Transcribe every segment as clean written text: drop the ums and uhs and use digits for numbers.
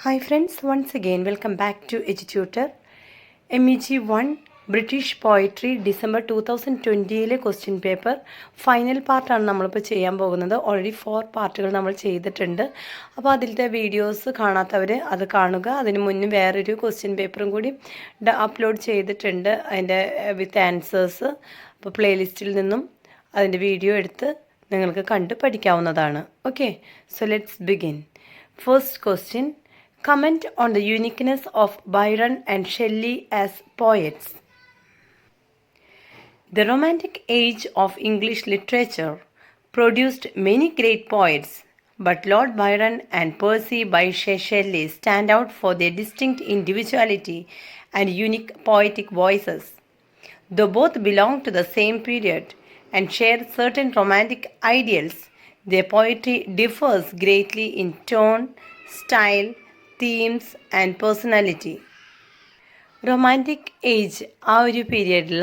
Hi friends, once again welcome back to EduTutor. MEG 1 British Poetry December 2020 question paper final പാർട്ടാണ് നമ്മളിപ്പോൾ ചെയ്യാൻ പോകുന്നത്. Already 4 പാർട്ടുകൾ നമ്മൾ ചെയ്തിട്ടുണ്ട്. അപ്പോൾ അതിലത്തെ വീഡിയോസ് കാണാത്തവർ അത് കാണുക. അതിന് മുന്നേ വേറൊരു ക്വസ്റ്റ്യൻ പേപ്പറും കൂടി അപ്ലോഡ് ചെയ്തിട്ടുണ്ട്, അതിൻ്റെ വിത്ത് ആൻസേഴ്സ്. അപ്പോൾ പ്ലേലിസ്റ്റിൽ നിന്നും അതിൻ്റെ വീഡിയോ എടുത്ത് നിങ്ങൾക്ക് കണ്ട് പഠിക്കാവുന്നതാണ്. Okay, so let's begin. First question. Comment on the uniqueness of Byron and Shelley as poets. The Romantic age of English literature produced many great poets, but Lord Byron and Percy Bysshe Shelley stand out for their distinct individuality and unique poetic voices. Though both belong to the same period and share certain romantic ideals, their poetry differs greatly in tone, style, themes and personality. Romantic age ആ ഒരു പീരിയഡിൽ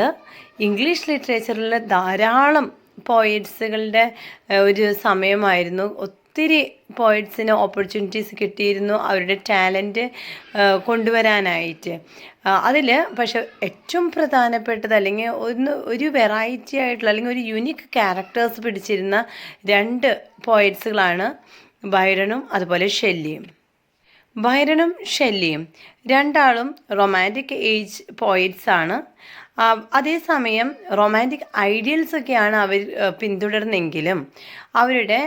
English ലിറ്ററേച്ചറിൽ ധാരാളം പോയിറ്റ്സുകളുടെ ഒരു സമയമായിരുന്നു. ഒത്തിരി പോയിറ്റ്സിന് opportunities കിട്ടിയിരുന്നു അവരുടെ talent കൊണ്ടുവരാനായിട്ട്. അതിൽ പക്ഷെ ഏറ്റവും പ്രധാനപ്പെട്ടത് അല്ലെങ്കിൽ ഒരു വെറൈറ്റി ആയിട്ടുള്ള അല്ലെങ്കിൽ ഒരു യുണീക്ക് ക്യാരക്ടേഴ്സ് പിടിച്ചിരുന്ന 2 പോയിറ്റ്സുകളാണ് ബൈറണും അതുപോലെ ഷെല്ലിയും. ബൈറണും ഷെല്ലിയും രണ്ടാളും റൊമാൻറ്റിക് ഏജ് പോയിറ്റ്സ് ആണ്. അതേസമയം റൊമാൻറ്റിക് ഐഡിയൽസൊക്കെയാണ് അവർ പിന്തുടർന്നെങ്കിലും അവരുടെ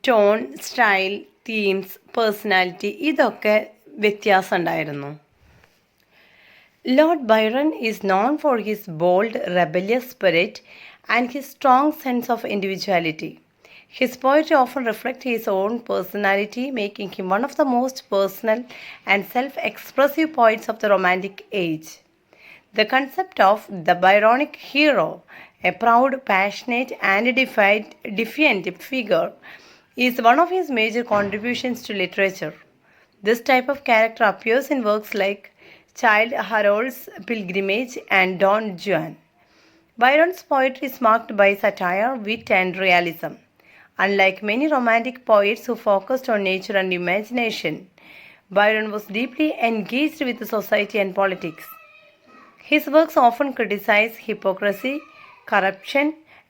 ടോൺ, സ്റ്റൈൽ, തീംസ്, പേഴ്സണാലിറ്റി ഇതൊക്കെ വ്യത്യാസം ഉണ്ടായിരുന്നു. Lord Byron is known for his bold, rebellious spirit and his strong sense of individuality. His poetry often reflects his own personality, making him one of the most personal and self-expressive poets of the Romantic age. The concept of the Byronic hero, a proud, passionate, and defiant figure, is one of his major contributions to literature. This type of character appears in works like Childe Harold's Pilgrimage and Don Juan. Byron's poetry is marked by satire, wit, and realism. Unlike many romantic poets who focused on nature and imagination, Byron was deeply engaged with society and politics. His works often criticize hypocrisy, corruption,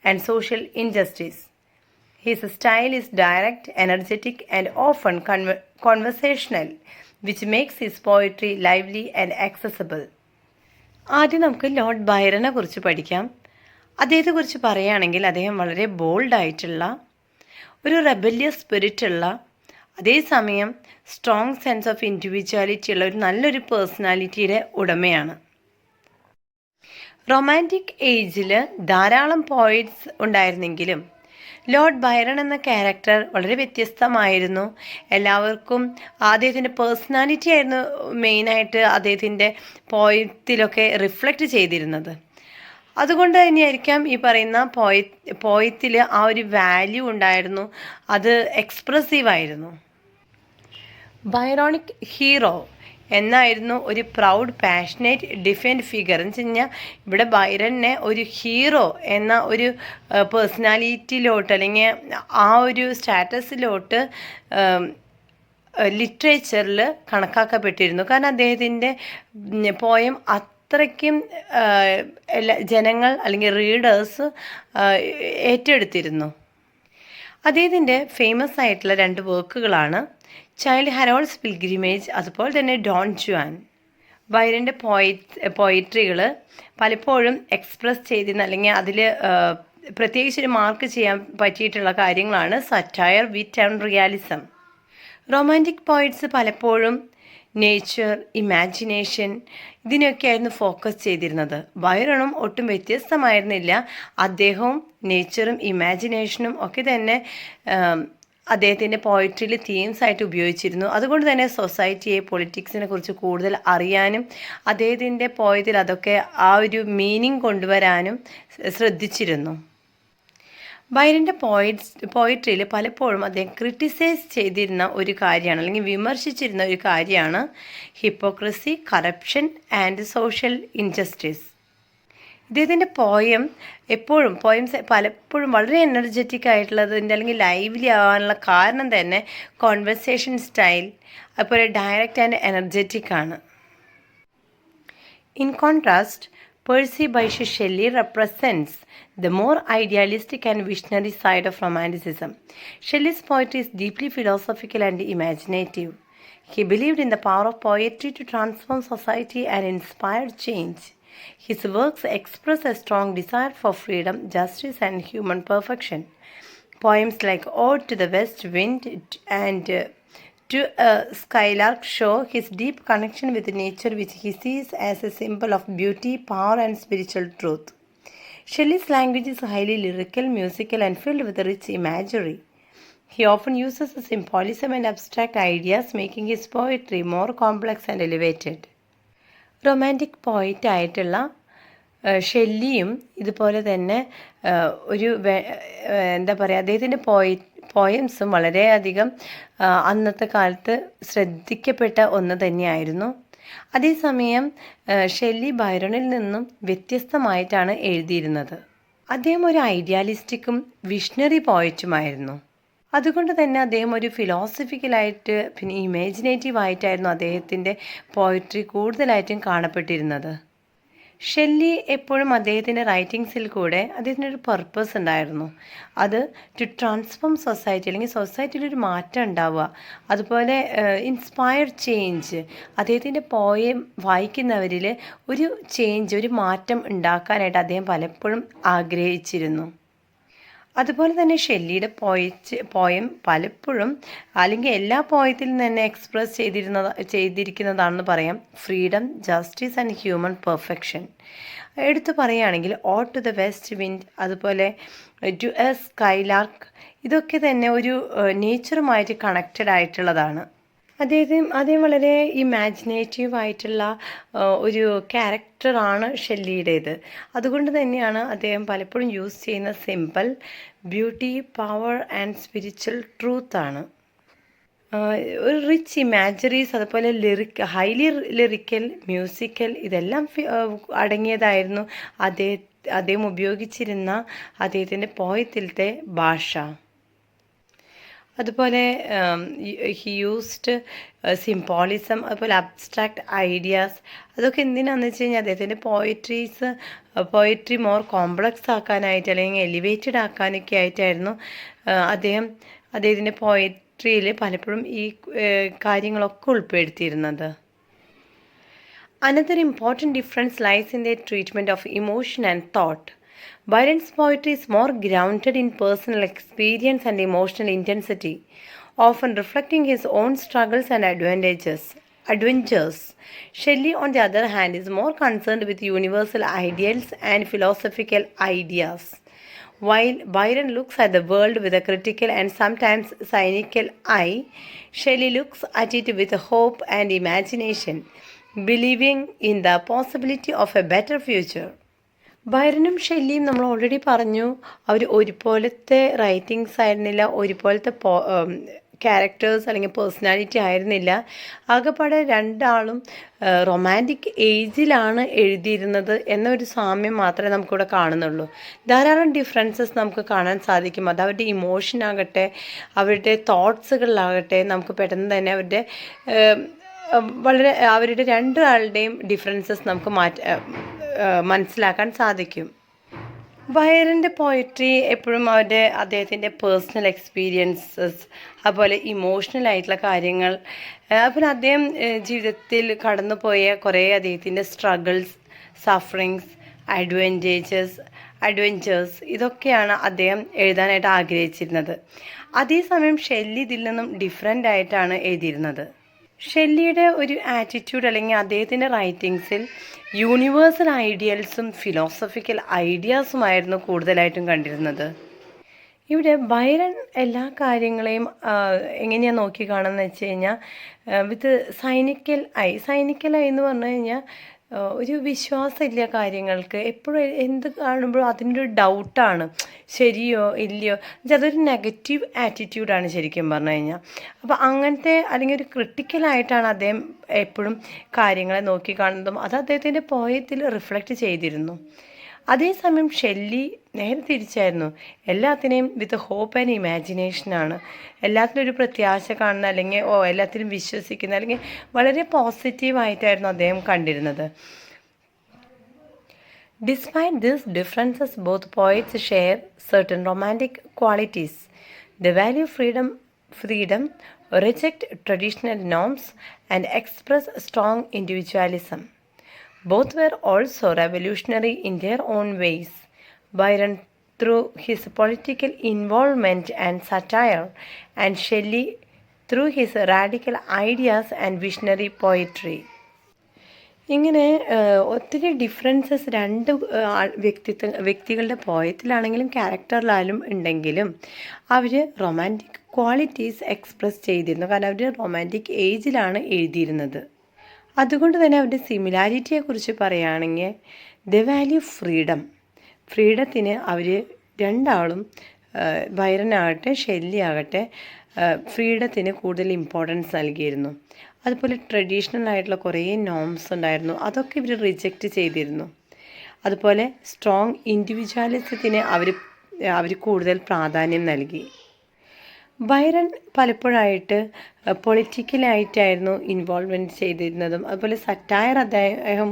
and social injustice. His style is direct, energetic, and often conversational, which makes his poetry lively and accessible. ആദ്യം നമുക്ക് Lord ബൈറനെ കുറിച്ച് പഠിക്കാം. അദ്ദേഹത്തെക്കുറിച്ച് പറയുകയാണെങ്കിൽ അദ്ദേഹം വളരെ ബോൾഡായിട്ടുള്ള, ഒരു rebellious സ്പിരിറ്റുള്ള, അതേസമയം സ്ട്രോങ് സെൻസ് ഓഫ് ഇൻഡിവിജ്വാലിറ്റി ഉള്ള ഒരു നല്ലൊരു പേഴ്സണാലിറ്റിയുടെ ഉടമയാണ്. റൊമാൻറ്റിക് ഏജിൽ ധാരാളം പോയിറ്റ്സ് ഉണ്ടായിരുന്നെങ്കിലും ലോർഡ് ബൈറൺ എന്ന ക്യാരക്ടർ വളരെ വ്യത്യസ്തമായിരുന്നു. എല്ലാവർക്കും അദ്ദേഹത്തിൻ്റെ പേഴ്സണാലിറ്റി ആയിരുന്നു മെയിനായിട്ട് അദ്ദേഹത്തിൻ്റെ പോയത്തിലൊക്കെ റിഫ്ലക്റ്റ് ചെയ്തിരുന്നത്. അതുകൊണ്ട് തന്നെയായിരിക്കാം ഈ പറയുന്ന പോയത്തിൽ ആ ഒരു വാല്യൂ ഉണ്ടായിരുന്നു, അത് എക്സ്പ്രസീവായിരുന്നു. ബൈറോണിക് ഹീറോ എന്നായിരുന്നു ഒരു പ്രൗഡ്, പാഷനേറ്റ്, ഡിഫൈൻഡ് ഫിഗർ എന്ന് വെച്ച് കഴിഞ്ഞാൽ ഇവിടെ ബൈറനെ ഒരു ഹീറോ എന്ന ഒരു പേഴ്സണാലിറ്റിയിലോട്ട് അല്ലെങ്കിൽ ആ ഒരു സ്റ്റാറ്റസിലോട്ട് ലിറ്ററേച്ചറിൽ കണക്കാക്കപ്പെട്ടിരുന്നു. കാരണം അദ്ദേഹത്തിൻ്റെ പോയം അത്രയ്ക്കും ജനങ്ങൾ അല്ലെങ്കിൽ റീഡേഴ്സ് ഏറ്റെടുത്തിരുന്നു. അദ്ദേഹത്തിൻ്റെ ഫേമസ് ആയിട്ടുള്ള 2 വർക്കുകളാണ് ചൈൽഡ് ഹരോൾഡ്സ് പിൽഗ്രിമേജ്, അതുപോലെ തന്നെ ഡോൺ ജുവാൻ. ബൈറൻ്റെ പോയിട്രികൾ പലപ്പോഴും എക്സ്പ്രസ് ചെയ്തിരുന്ന അല്ലെങ്കിൽ അതിൽ പ്രത്യേകിച്ചൊരു മാർക്ക് ചെയ്യാൻ പറ്റിയിട്ടുള്ള കാര്യങ്ങളാണ് satire, wit and realism. Romantic poets പലപ്പോഴും നേച്ചർ, ഇമാജിനേഷൻ ഇതിനൊക്കെയായിരുന്നു ഫോക്കസ് ചെയ്തിരുന്നത്. ബൈറണും ഒട്ടും വ്യത്യസ്തമായിരുന്നില്ല. അദ്ദേഹവും നേച്ചറും ഇമാജിനേഷനും ഒക്കെ തന്നെ അദ്ദേഹത്തിൻ്റെ പോയിട്രിയിൽ തീംസ് ആയിട്ട് ഉപയോഗിച്ചിരുന്നു. അതുകൊണ്ട് തന്നെ സൊസൈറ്റിയെ, പൊളിറ്റിക്സിനെ കുറിച്ച് കൂടുതൽ അറിയാനും അദ്ദേഹത്തിൻ്റെ പോയത്തിൽ അതൊക്കെ ആ ഒരു മീനിങ് കൊണ്ടുവരാനും ശ്രദ്ധിച്ചിരുന്നു. ബൈറൻ്റെ പോയിട്രിയിൽ പലപ്പോഴും അദ്ദേഹം ക്രിട്ടിസൈസ് ചെയ്തിരുന്ന ഒരു കാര്യമാണ് അല്ലെങ്കിൽ വിമർശിച്ചിരുന്ന ഒരു കാര്യമാണ് hypocrisy, corruption and social injustice. ഇദ്ദേഹത്തിൻ്റെ പോയംസ് പലപ്പോഴും വളരെ എനർജറ്റിക് ആയിട്ടുള്ളതിൻ്റെ അല്ലെങ്കിൽ ലൈവ്ലി ആവാനുള്ള കാരണം തന്നെ കോൺവെർസേഷൻ സ്റ്റൈൽ അതുപോലെ ഡയറക്റ്റ് ആൻഡ് എനർജറ്റിക് ആണ്. In contrast, Percy Bysshe Shelley represents the more idealistic and visionary side of Romanticism. Shelley's poetry is deeply philosophical and imaginative. He believed in the power of poetry to transform society and inspire change. His works express a strong desire for freedom, justice, and human perfection. Poems like Ode to the West Wind and To a Skylark show his deep connection with nature, which he sees as a symbol of beauty, power, and spiritual truth. Shelley's language is highly lyrical, musical, and filled with rich imagery. He often uses symbolism and abstract ideas, making his poetry more complex and elevated. Romantic poet ആയിട്ടുള്ള ഷെല്ലിയും ഇതുപോലെ തന്നെ ഒരു എന്താ പറയുക, അദ്ദേഹത്തിൻ്റെ പോയംസും വളരെയധികം അന്നത്തെ കാലത്ത് ശ്രദ്ധിക്കപ്പെട്ട ഒന്ന് തന്നെയായിരുന്നു. അതേസമയം ഷെല്ലി ബൈറണിൽ നിന്നും വ്യത്യസ്തമായിട്ടാണ് എഴുതിയിരുന്നത്. അദ്ദേഹം ഒരു ഐഡിയാലിസ്റ്റിക്കും വിഷണറി പോയറ്റുമായിരുന്നു. അതുകൊണ്ട് തന്നെ അദ്ദേഹം ഒരു ഫിലോസഫിക്കലായിട്ട് പിന്നെ ഇമാജിനേറ്റീവ് ആയിട്ടായിരുന്നു അദ്ദേഹത്തിൻ്റെ പോയട്രി കൂടുതലായിട്ടും കാണപ്പെട്ടിരുന്നത്. ഷെല്ലി എപ്പോഴും അദ്ദേഹത്തിൻ്റെ റൈറ്റിങ്സിൽ കൂടെ അദ്ദേഹത്തിൻ്റെ ഒരു പർപ്പസ് ഉണ്ടായിരുന്നു. അത് ടു ട്രാൻസ്ഫോം സൊസൈറ്റി, അല്ലെങ്കിൽ സൊസൈറ്റിയിൽ ഒരു മാറ്റം ഉണ്ടാവുക, അതുപോലെ ഇൻസ്പയർ ചേഞ്ച്, അദ്ദേഹത്തിൻ്റെ പോയം വായിക്കുന്നവരിൽ ഒരു മാറ്റം ഉണ്ടാക്കാനായിട്ട് അദ്ദേഹം പലപ്പോഴും ആഗ്രഹിച്ചിരുന്നു. അതുപോലെ തന്നെ ഷെല്ലിയുടെ പോയം പലപ്പോഴും അല്ലെങ്കിൽ എല്ലാ പോയത്തിലും തന്നെ എക്സ്പ്രസ് ചെയ്തിരിക്കുന്നതാണെന്ന് പറയാം. Freedom, justice and human perfection. എടുത്തു പറയുകയാണെങ്കിൽ ode to the west wind, അതുപോലെ ടു എ സ്കൈലാർക്ക്, ഇതൊക്കെ തന്നെ ഒരു നേച്ചറുമായിട്ട് കണക്റ്റഡ് ആയിട്ടുള്ളതാണ്. അദ്ദേഹം വളരെ ഇമാജിനേറ്റീവ് ആയിട്ടുള്ള ഒരു ക്യാരക്ടറാണ് ഷെല്ലിയുടേത്. അതുകൊണ്ട് തന്നെയാണ് അദ്ദേഹം പലപ്പോഴും യൂസ് ചെയ്യുന്ന simple beauty, power and spiritual ട്രൂത്താണ്. ഒരു റിച്ച് ഇമാജറീസ്, അതുപോലെ ഹൈലി ലിറിക്കൽ, മ്യൂസിക്കൽ, ഇതെല്ലാം അടങ്ങിയതായിരുന്നു അദ്ദേഹം ഉപയോഗിച്ചിരുന്ന അദ്ദേഹത്തിൻ്റെ പോയത്തിലത്തെ ഭാഷ. അതുപോലെ ഹി യൂസ്ഡ് സിംബോളിസം, അതുപോലെ അബ്സ്ട്രാക്റ്റ് ഐഡിയാസ്. അതൊക്കെ എന്തിനാണെന്ന് വെച്ച് കഴിഞ്ഞാൽ അദ്ദേഹത്തിൻ്റെ പോയട്രി മോർ കോംപ്ലക്സ് ആക്കാനായിട്ട് അല്ലെങ്കിൽ എലിവേറ്റഡ് ആക്കാനൊക്കെ ആയിട്ടായിരുന്നു അദ്ദേഹത്തിൻ്റെ പോയട്രിയിൽ പലപ്പോഴും ഈ കാര്യങ്ങളൊക്കെ ഉൾപ്പെടുത്തിയിരുന്നത്. Another important difference lies in their treatment of emotion and thought. Byron's poetry is more grounded in personal experience and emotional intensity, often reflecting his own struggles and adventures. Shelley, on the other hand, is more concerned with universal ideals and philosophical ideas. While Byron looks at the world with a critical and sometimes cynical eye, Shelley looks at it with hope and imagination, believing in the possibility of a better future. ബൈറനും ഷെല്ലിയും നമ്മൾ already പറഞ്ഞു, അവർ ഒരുപോലത്തെ writings ആയിരുന്നില്ല, ഒരുപോലത്തെ characters അല്ലെങ്കിൽ personality ആയിരുന്നില്ല. ആകെപ്പാടെ രണ്ടാളും romantic ഏജിലാണ് എഴുതിയിരുന്നത് എന്നൊരു സാമ്യം മാത്രമേ നമുക്കിവിടെ കാണുന്നുള്ളൂ. ധാരാളം ഡിഫറൻസസ് നമുക്ക് കാണാൻ സാധിക്കും. അത് അവരുടെ ഇമോഷൻ ആകട്ടെ, അവരുടെ തോട്ട്സുകളിലാകട്ടെ, നമുക്ക് പെട്ടെന്ന് തന്നെ അവരുടെ രണ്ടാളുടെയും ഡിഫറൻസസ് നമുക്ക് മനസ്സിലാക്കാൻ സാധിക്കും. ബൈറൻ്റെ പോയട്രി എപ്പോഴും അദ്ദേഹത്തിൻ്റെ പേഴ്സണൽ എക്സ്പീരിയൻസസ്, അതുപോലെ ഇമോഷണൽ ആയിട്ടുള്ള കാര്യങ്ങൾ, അതുപോലെ അദ്ദേഹം ജീവിതത്തിൽ കടന്നുപോയ കുറേ അദ്ദേഹത്തിൻ്റെ സ്ട്രഗിൾസ്, സഫറിങ്സ്, അഡ്വഞ്ചേഴ്സ്, ഇതൊക്കെയാണ് അദ്ദേഹം എഴുതാനായിട്ട് ആഗ്രഹിച്ചിരുന്നത്. അതേസമയം ഷെല്ലി ഇതിൽ നിന്നും ഡിഫറെൻ്റ് ആയിട്ടാണ് എഴുതിയിരുന്നത്. ഷെല്ലിയുടെ ഒരു ആറ്റിറ്റ്യൂഡ് അല്ലെങ്കിൽ അദ്ദേഹത്തിൻ്റെ റൈറ്റിങ്സിൽ യൂണിവേഴ്സൽ ഐഡിയൽസും ഫിലോസഫിക്കൽ ഐഡിയാസുമായിരുന്നു കൂടുതലായിട്ടും കണ്ടിരുന്നത്. ഇവിടെ ബൈറൺ എല്ലാ കാര്യങ്ങളെയും എങ്ങനെയാണ് നോക്കി കാണുന്നത് വെച്ച് കഴിഞ്ഞാൽ വിത്ത് സൈനിക്കൽ ഐ എന്ന് പറഞ്ഞു കഴിഞ്ഞാൽ ഒരു വിശ്വാസമില്ല കാര്യങ്ങൾക്ക്. എപ്പോഴും എന്ത് കാണുമ്പോഴും അതിൻ്റെ ഒരു ഡൗട്ടാണ്, ശരിയോ ഇല്ലയോ, അതൊരു നെഗറ്റീവ് ആറ്റിറ്റ്യൂഡാണ് ശരിക്കും പറഞ്ഞു കഴിഞ്ഞാൽ. അപ്പോൾ അങ്ങനത്തെ അല്ലെങ്കിൽ ഒരു ക്രിട്ടിക്കലായിട്ടാണ് അദ്ദേഹം എപ്പോഴും കാര്യങ്ങളെ നോക്കി കാണുന്നതും അത് അദ്ദേഹത്തിൻ്റെ പോയത്തിൽ റിഫ്ലക്റ്റ് ചെയ്തിരുന്നു. അതേസമയം ഷെല്ലി നേരെ തിരിച്ചായിരുന്നു. എല്ലാത്തിനെയും വിത്ത് ഹോപ്പ് ആൻഡ് ഇമാജിനേഷനാണ്. എല്ലാത്തിനും ഒരു പ്രത്യാശ കാണുന്ന, അല്ലെങ്കിൽ എല്ലാത്തിലും വിശ്വസിക്കുന്ന, അല്ലെങ്കിൽ വളരെ പോസിറ്റീവായിട്ടായിരുന്നു അദ്ദേഹം കണ്ടിരുന്നത്. Despite these differences, both poets share certain romantic qualities. They value freedom, reject traditional norms, and express strong individualism. Both were also revolutionary in their own ways. Byron through his political involvement and satire, and Shelley through his radical ideas and visionary poetry. ഇങ്ങനെ ഒത്തിരി differences രണ്ട് വ്യക്തികളുടെ പോയത്തിലാണെങ്കിലും ക്യാരക്ടറിലായാലും ഉണ്ടെങ്കിലും അവർ romantic qualities express ചെയ്തിരുന്നു. കാരണം അവർ romantic ഏജിലാണ് എഴുതിയിരുന്നത്. അതുകൊണ്ട് തന്നെ അവരുടെ സിമിലാരിറ്റിയെക്കുറിച്ച് പറയുകയാണെങ്കിൽ ദ വാല്യൂ ഫ്രീഡത്തിന് അവർ രണ്ടാളും, ബൈറനാകട്ടെ ഷെല്ലി ആകട്ടെ, ഫ്രീഡത്തിന് കൂടുതൽ ഇമ്പോർട്ടൻസ് നൽകിയിരുന്നു. അതുപോലെ ട്രഡീഷണൽ ആയിട്ടുള്ള കുറേ നോംസ് ഉണ്ടായിരുന്നു, അതൊക്കെ ഇവർ റിജക്റ്റ് ചെയ്തിരുന്നു. അതുപോലെ സ്ട്രോങ് ഇൻഡിവിജ്വാലിസത്തിന് അവർ കൂടുതൽ പ്രാധാന്യം നൽകി. ബൈറൺ പലപ്പോഴായിട്ട് പൊളിറ്റിക്കലായിട്ടായിരുന്നു ഇൻവോൾവ്മെൻറ്റ് ചെയ്തിരുന്നതും, അതുപോലെ സറ്റയർ അദ്ദേഹം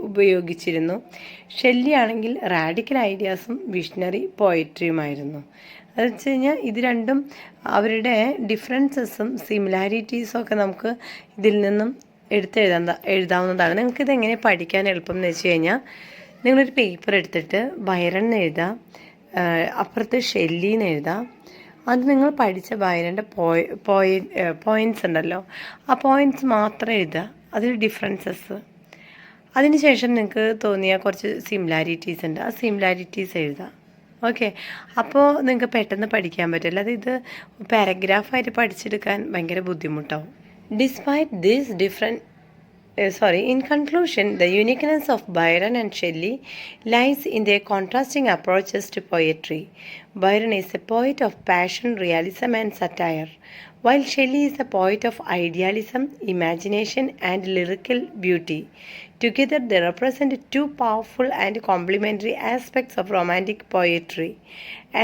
ഉപയോഗിച്ചിരുന്നു. ഷെല്ലി ആണെങ്കിൽ റാഡിക്കൽ ഐഡിയാസും വിഷണറി പോയട്രിയുമായിരുന്നു. അത് വെച്ച് കഴിഞ്ഞാൽ ഇത് രണ്ടും അവരുടെ ഡിഫറൻസസും സിമിലാരിറ്റീസും ഒക്കെ നമുക്ക് ഇതിൽ നിന്നും എഴുതാവുന്നതാണ്. നിങ്ങൾക്കിത് എങ്ങനെ പഠിക്കാൻ എളുപ്പം എന്ന് വെച്ച് കഴിഞ്ഞാൽ നിങ്ങളൊരു പേപ്പർ എടുത്തിട്ട് ബൈറൺ എഴുതാം, അപ്പുറത്ത് ഷെല്ലിന്ന് എഴുതാം. അത് നിങ്ങൾ പഠിച്ച ബൈറൻ്റെ പോയിൻറ്റ്സ് ഉണ്ടല്ലോ, ആ പോയിൻറ്റ്സ് മാത്രം എഴുതുക, അതിൽ ഡിഫറൻസസ്. അതിനുശേഷം നിങ്ങൾക്ക് തോന്നിയ കുറച്ച് സിമിലാരിറ്റീസ് ഉണ്ട്, ആ സിമിലാരിറ്റീസ് എഴുതുക. ഓക്കെ, അപ്പോൾ നിങ്ങൾക്ക് പെട്ടെന്ന് പഠിക്കാൻ പറ്റും. അല്ലാതെ ഇത് പാരഗ്രാഫായിട്ട് പഠിച്ചെടുക്കാൻ ഭയങ്കര ബുദ്ധിമുട്ടാവും. Despite these in conclusion, the uniqueness of Byron and Shelley lies in their contrasting approaches to poetry. Byron is a poet of passion, realism, and satire, while Shelley is a poet of idealism, imagination, and lyrical beauty. Together, they represent two powerful and complementary aspects of romantic poetry,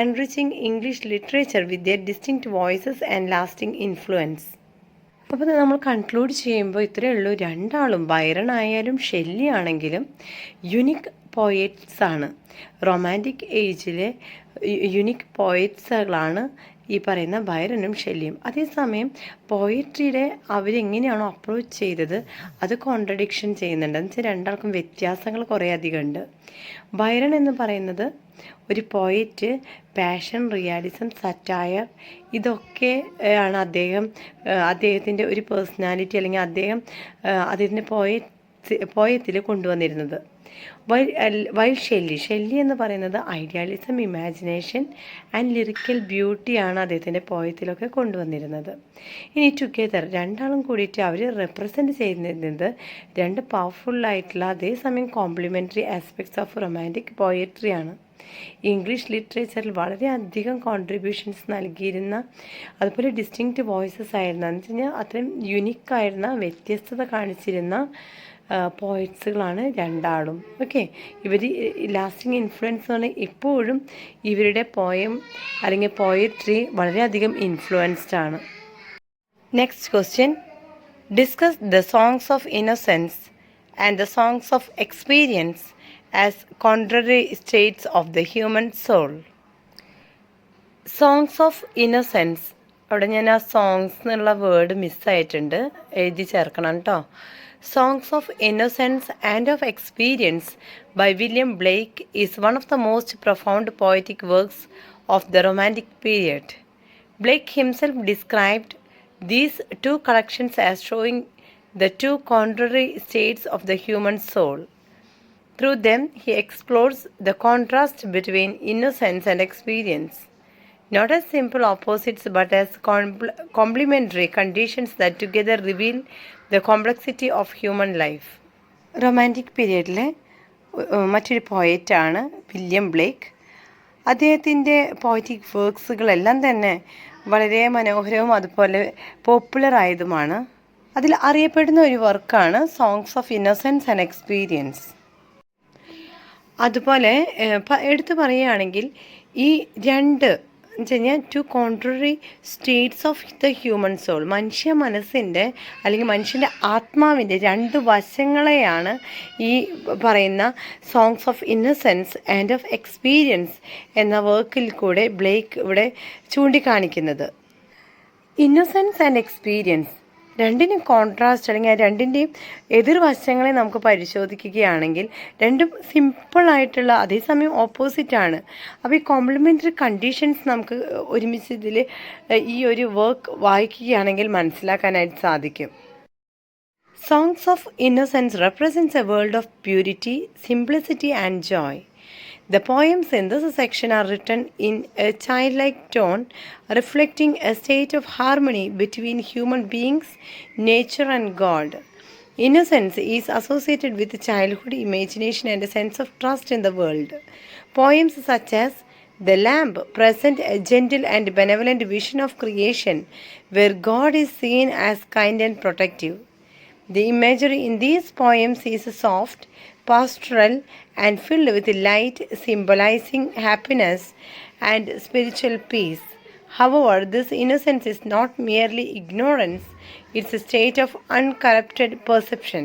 enriching English literature with their distinct voices and lasting influence. അപ്പോൾ നമ്മൾ conclude ചെയ്യുമ്പോൾ ഇത്രയേ ഉള്ളൂ. രണ്ടാളും, Byron ആയാലും Shelly ആണെങ്കിലും unique പോയറ്റ്സാണ്. Romantic ഏജിലെ unique പോയറ്റ്സുകളാണ് ഈ പറയുന്ന ബൈറനും ഷെല്ലിയും. അതേസമയം പോയട്രിയുടെ അവരെങ്ങനെയാണോ അപ്രോച്ച് ചെയ്തത് അത് കോൺട്രഡിക്ഷൻ ചെയ്യുന്നുണ്ട്. എന്ന് വെച്ചാൽ രണ്ടാൾക്കും വ്യത്യാസങ്ങൾ കുറേ അധികം ഉണ്ട്. ബൈറൺ എന്ന് പറയുന്നത് ഒരു പോയറ്റ്, പാഷൻ, റിയാലിസം, സറ്റയർ, ഇതൊക്കെ ആണ് അദ്ദേഹത്തിൻ്റെ ഒരു പേഴ്സണാലിറ്റി, അല്ലെങ്കിൽ അദ്ദേഹത്തിൻ്റെ പോയത്തിൽ കൊണ്ടുവന്നിരുന്നത്. വൈൽ ഷെല്ലി എന്ന് പറയുന്നത് ഐഡിയാലിസം, ഇമാജിനേഷൻ ആൻഡ് ലിറിക്കൽ ബ്യൂട്ടിയാണ് അദ്ദേഹത്തിൻ്റെ പോയത്തിലൊക്കെ കൊണ്ടുവന്നിരുന്നത്. ഇനി ടുഗെദർ രണ്ടാളും കൂടിയിട്ട് അവർ റെപ്രസെൻറ്റ് ചെയ്യുന്നത് രണ്ട് പവർഫുള്ളായിട്ടുള്ള അതേസമയം കോംപ്ലിമെൻ്ററി ആസ്പെക്ട്സ് ഓഫ് റൊമാൻറ്റിക് പോയട്രിയാണ്. ഇംഗ്ലീഷ് ലിറ്ററേച്ചറിൽ വളരെയധികം കോൺട്രിബ്യൂഷൻസ് നൽകിയിരുന്ന, അതുപോലെ ഡിസ്റ്റിങ്ക്റ്റ് വോയിസസ് ആയിരുന്ന, എന്ന് വെച്ച് കഴിഞ്ഞാൽ അത്രയും യുനിക്കായിരുന്ന, വ്യത്യസ്തത കാണിച്ചിരുന്ന പോയറ്റ്സുകളാണ് രണ്ടാളും. ഓക്കെ, ഇവർ ലാസ്റ്റിംഗ് ഇൻഫ്ലുവൻസ് എന്ന് പറഞ്ഞാൽ ഇപ്പോഴും ഇവരുടെ പോയം അല്ലെങ്കിൽ പോയട്രി വളരെയധികം ഇൻഫ്ലുവൻസ്ഡ് ആണ്. Next question, discuss the songs of innocence and the songs of experience as contrary states of the human soul. Songs of innocence, അവിടെ ഞാൻ ആ സോങ്സ് എന്നുള്ള വേർഡ് മിസ്സായിട്ടുണ്ട്, എഴുതി ചേർക്കണം കേട്ടോ. Songs of Innocence and of Experience by William Blake is one of the most profound poetic works of the Romantic period. Blake himself described these two collections as showing the two contrary states of the human soul. Through them, he explores the contrast between innocence and experience, not as simple opposites but as complementary conditions that together reveal the complexity of human life. Romantic പീരിയഡിലെ മറ്റൊരു പോയറ്റാണ് William Blake. അദ്ദേഹത്തിൻ്റെ poetic വർക്ക്സുകളെല്ലാം തന്നെ വളരെ മനോഹരവും അതുപോലെ popular ആയതുമാണ്. അതിൽ അറിയപ്പെടുന്ന ഒരു വർക്കാണ് songs of innocence and experience. അതുപോലെ എടുത്തു പറയുകയാണെങ്കിൽ ഈ രണ്ട് എന്ന് വെച്ച് കഴിഞ്ഞാൽ two contrary states of the human soul, മനുഷ്യ മനസ്സിൻ്റെ അല്ലെങ്കിൽ മനുഷ്യൻ്റെ ആത്മാവിൻ്റെ രണ്ട് വശങ്ങളെയാണ് ഈ പറയുന്ന songs of innocence and of experience എന്ന വർക്കിൽ കൂടെ ബ്ലേക്ക് ഇവിടെ ചൂണ്ടിക്കാണിക്കുന്നത്. ഇന്നസെൻസ് ആൻഡ് എക്സ്പീരിയൻസ് രണ്ടിനും കോൺട്രാസ്റ്റ് അല്ലെങ്കിൽ രണ്ടിൻ്റെയും എതിർവശങ്ങളെ നമുക്ക് പരിശോധിക്കുകയാണെങ്കിൽ രണ്ടും സിമ്പിളായിട്ടുള്ള അതേസമയം ഓപ്പോസിറ്റാണ്. അപ്പോൾ ഈ കോംപ്ലിമെൻ്ററി കണ്ടീഷൻസ് നമുക്ക് ഒരുമിച്ച് ഇതിൽ ഈ ഒരു വർക്ക് വായിക്കുകയാണെങ്കിൽ മനസ്സിലാക്കാനായിട്ട് സാധിക്കും. Songs of innocence represents a world of purity, simplicity and joy. The poems in this section are written in a childlike tone, reflecting a state of harmony between human beings, nature, and God. Innocence is associated with childhood imagination and a sense of trust in the world. Poems such as The Lamb present a gentle and benevolent vision of creation, where God is seen as kind and protective. The imagery in these poems is soft, pastoral, and filled with light, symbolizing happiness and spiritual peace. However, this innocence is not merely ignorance, it's a state of uncorrupted perception.